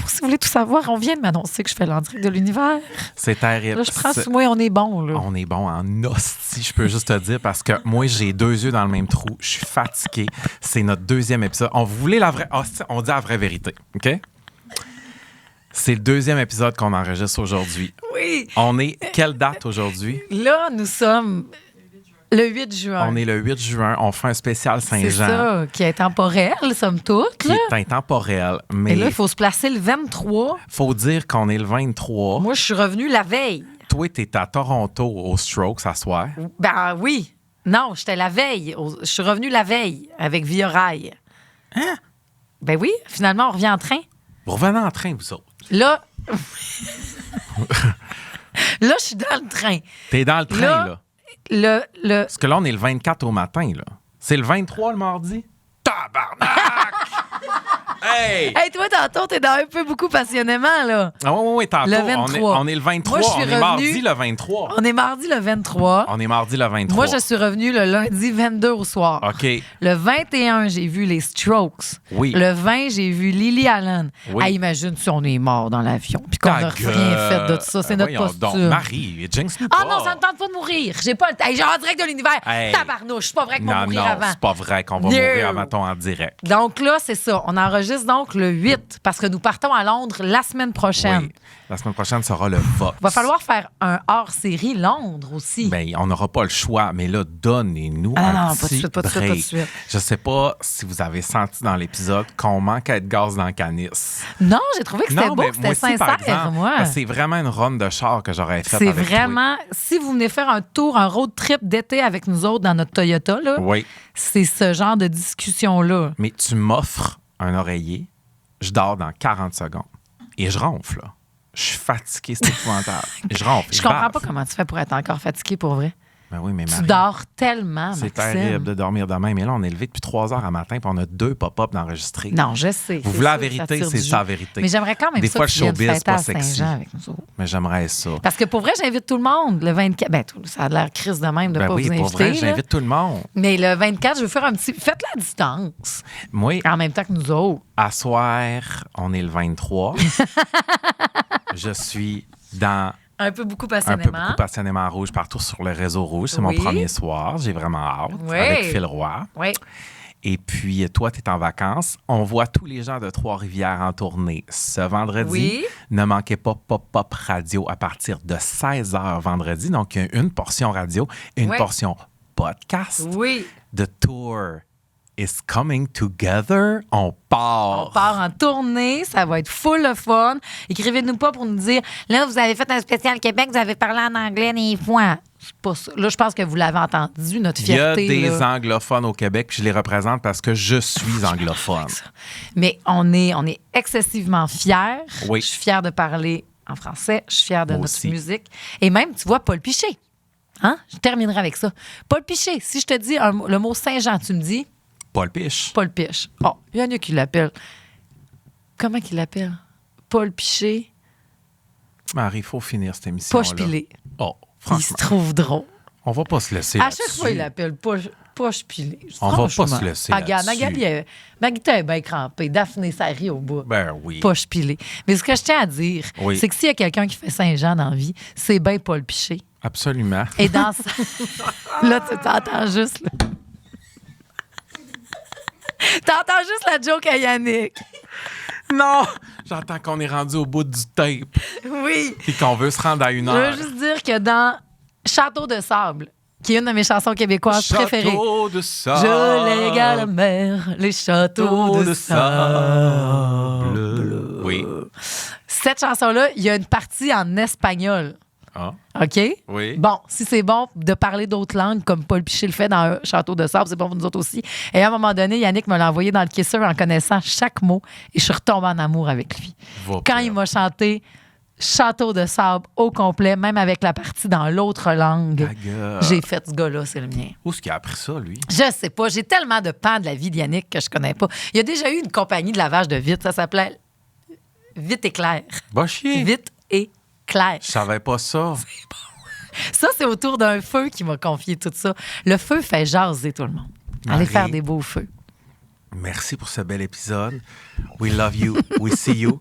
si vous voulez tout savoir, on vient de m'annoncer que je fais l'entrée de l'univers. C'est terrible. Là, je prends C'est- sous moi, on est bon, là. On est bon en hostie, je peux juste te dire, parce que moi, j'ai 2 yeux dans le même trou. Je suis fatigué. C'est notre 2e épisode. On voulait la vraie... hostie, on dit la vraie vérité, OK? C'est le 2e épisode qu'on enregistre aujourd'hui. Oui. On est... Quelle date aujourd'hui? Là, nous sommes le 8 juin. On est le 8 juin. On fait un spécial C'est Saint-Jean ça, qui est intemporel, somme toute. qui Là. est intemporel. Mais Et là, il faut se placer le 23. faut dire qu'on est le 23. Moi, je suis revenue la veille. Toi, t'es à Toronto au Strokes à soir. Ben oui. Non, j'étais la veille. Je suis revenue la veille avec Via Rail. Hein? Ben oui, finalement, on revient en train. Vous revenez en train, vous autres. Là, là, je suis dans le train. T'es dans le train, Là, là. Le... Parce que là, on est le 24 au matin, là. C'est le 23 le mardi? Tabarnak! Hey! Hey, toi, tantôt, t'es dans un peu beaucoup passionnément, là. Ah oui, tantôt. Le 23. On est le 23. Moi, je suis on est mardi revenue- le 23. On est mardi le 23. On est mardi le 23. Moi, je suis revenue le lundi 22 au soir. OK. Le 21, j'ai vu les Strokes. Oui. Le 20, j'ai vu Lily Allen. Oui. Hey, imagine si on est mort dans l'avion puis qu'on Ta n'a rien gueule. fait de tout ça. C'est notre Voyons posture. donc, Marie, jinx-nous Ah pas. non, ça me tente pas de mourir. J'ai pas le temps. Hey, j'ai en direct de l'univers. Hey. Tabarnouche. C'est pas vrai qu'on va Non, mourir non, avant. c'est pas vrai qu'on va No. mourir avant ton en direct. Donc là, c'est ça. On enregistre donc le 8 parce que nous partons à Londres la semaine prochaine. Oui. La semaine prochaine sera le Vox. Il va falloir faire un hors-série Londres aussi. Ben, on n'aura pas le choix, mais là, donnez-nous Ah un non, petit pas de suite, pas de suite, break. pas de suite. Je sais pas si vous avez senti dans l'épisode qu'on manquait de gaz dans le canis. Non, j'ai trouvé que c'était beau, mais que moi c'était aussi, par sincère, exemple, moi. parce que c'est vraiment une run de char que j'aurais faite C'est avec toi. vraiment, si vous venez faire un tour, un road trip d'été avec nous autres dans notre Toyota, là, Oui, c'est ce genre de discussion-là. mais tu m'offres un oreiller, je dors dans 40 secondes. Et je ronfle, là. Je suis fatigué, c'est épouvantable. Je ronfle. Je comprends bave. pas comment tu fais pour être encore fatigué pour vrai. Ben oui, mais Tu Marie, dors tellement, c'est Maxime. terrible de dormir demain. Mais là, on est levé depuis 3 heures à matin puis on a 2 pop-up d'enregistrer. Non, je sais. Vous c'est voulez la sûr que vérité, tire c'est du ça la jus. vérité. Mais j'aimerais quand même Des ça fois, que le tu viennes showbiz, fêter pas à sexy. Saint-Jean avec nous autres. Mais j'aimerais ça. Parce que pour vrai, j'invite tout le monde. Le 24, ben, ça a l'air crise de même de Ben pas oui, vous pour inviter. vrai, là. j'invite tout le monde. Mais le 24, je veux faire un petit... Faites-le à distance. Moi, En même temps que nous autres. à soir, on est le 23. Je suis dans Un peu beaucoup un peu passionnément. beaucoup passionnément rouge partout sur le réseau rouge. C'est Oui. mon premier soir. J'ai vraiment hâte. Oui. Avec Phil Roy. Oui. Et puis, toi, tu es en vacances. On voit tous les gens de Trois-Rivières en tournée ce vendredi. Oui. Ne manquez pas Pop-Pop Radio à partir de 16h vendredi. Donc, il y a une portion radio et une Oui. portion podcast. Oui. The tour is coming together. On part. On part en tournée, ça va être full de fun. Écrivez-nous pas pour nous dire, là, vous avez fait un spécial Québec, vous avez parlé en anglais des fois. C'est pas ça. Là, je pense que vous l'avez entendu, notre Il y a fierté. des là. anglophones au Québec, puis je les représente parce que je suis anglophone. Mais on est excessivement fiers. Oui. Je suis fière de parler en français. Je suis fière de Moi notre aussi. musique. Et même, tu vois, Paul Piché. Hein? Je terminerai avec ça. Paul Piché, si je te dis le mot Saint-Jean, tu me dis Paul Piche. Paul Piche. Oh, il y en a qui l'appellent. Comment qu'il l'appelle? Paul Piché, Marie, il faut finir cette émission-là. Poche Pilée. Oh, Il se franchement, trouve drôle. on va pas se laisser À là-dessus. chaque fois, il l'appelle Poche Pilée. On va pas Franchement. se laisser Regarde, là-dessus. Maggie est bien crampée. Daphné, ça rit au bout. Ben oui. Poche Pilée. Mais ce que je tiens à dire, Oui. c'est que s'il y a quelqu'un qui fait Saint-Jean dans la vie, c'est bien Paul Piché. Absolument. Et dans ça... Là, tu t'entends juste... Là. T'entends juste la joke à Yannick. Non! J'entends qu'on est rendu au bout du tape Oui. et qu'on veut se rendre à une Je heure. veux juste dire que dans Château de sable, qui est une de mes chansons québécoises préférées, Château de sable. je lègue à la mer les châteaux de sable. Oui. Cette chanson-là, il y a une partie en espagnol. Ah, OK? oui. Bon, si c'est bon de parler d'autres langues, comme Paul Piché le fait dans Château de sable, c'est bon pour nous autres aussi. Et à un moment donné, Yannick me l'a envoyé dans le Kisser en connaissant chaque mot et je suis retombée en amour avec lui. Quand il m'a chanté Château de sable au complet, même avec la partie dans l'autre langue, j'ai fait ce gars-là, c'est le mien. Où est-ce qu'il a appris ça, lui? Je sais pas. J'ai tellement de pans de la vie de Yannick que je connais pas. Il y a déjà eu une compagnie de lavage de vitres. Ça s'appelait Vite et Clair. Va chier. Vite et Clair. Je savais pas ça. Ça, c'est autour d'un feu qui m'a confié tout ça. Le feu fait jaser tout le monde. Allez Marie. faire des beaux feux. Merci pour ce bel épisode. We love you. We see you.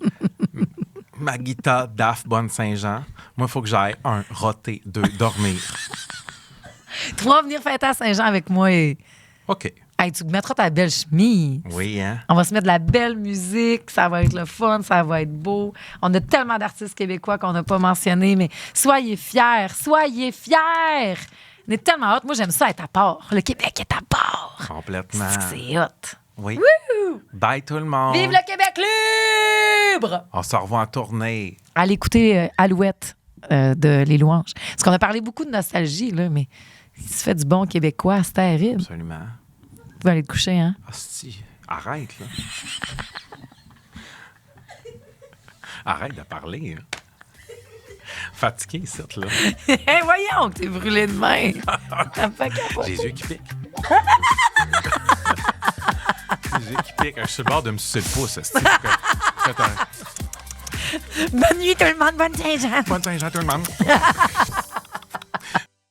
Maguita, Daph, Bonne-Saint-Jean. Moi, il faut que j'aille 1, roter, 2, dormir. 3, venir fêter à Saint-Jean avec moi. Et... OK. Hey, tu mettras ta belle chemise. Oui, hein? On va se mettre de la belle musique, ça va être le fun, ça va être beau. On a tellement d'artistes québécois qu'on n'a pas mentionnés, mais soyez fiers, soyez fiers! On est tellement hot. Moi, j'aime ça être à part. Le Québec est à part. Complètement. C'est hot. Oui. Bye tout le monde. Vive le Québec libre! On se revoit en tournée. Allez écouter Alouette de Les Louanges. Parce qu'on a parlé beaucoup de nostalgie, là, mais il se fait du bon québécois, c'est terrible. Absolument. Vous pouvez aller te coucher, hein? Hostie, arrête, là. Arrête de parler, hein. Fatigué, cette là. Hey, voyons que t'es brûlé de main. T'as pas capoté. J'ai les yeux qui piquent. Les yeux qui piquent. Je suis sur le bord de me sucer le pouce, hostie. Bonne nuit, tout le monde. Bonne Saint-Jean. Bonne Saint-Jean, tout le monde.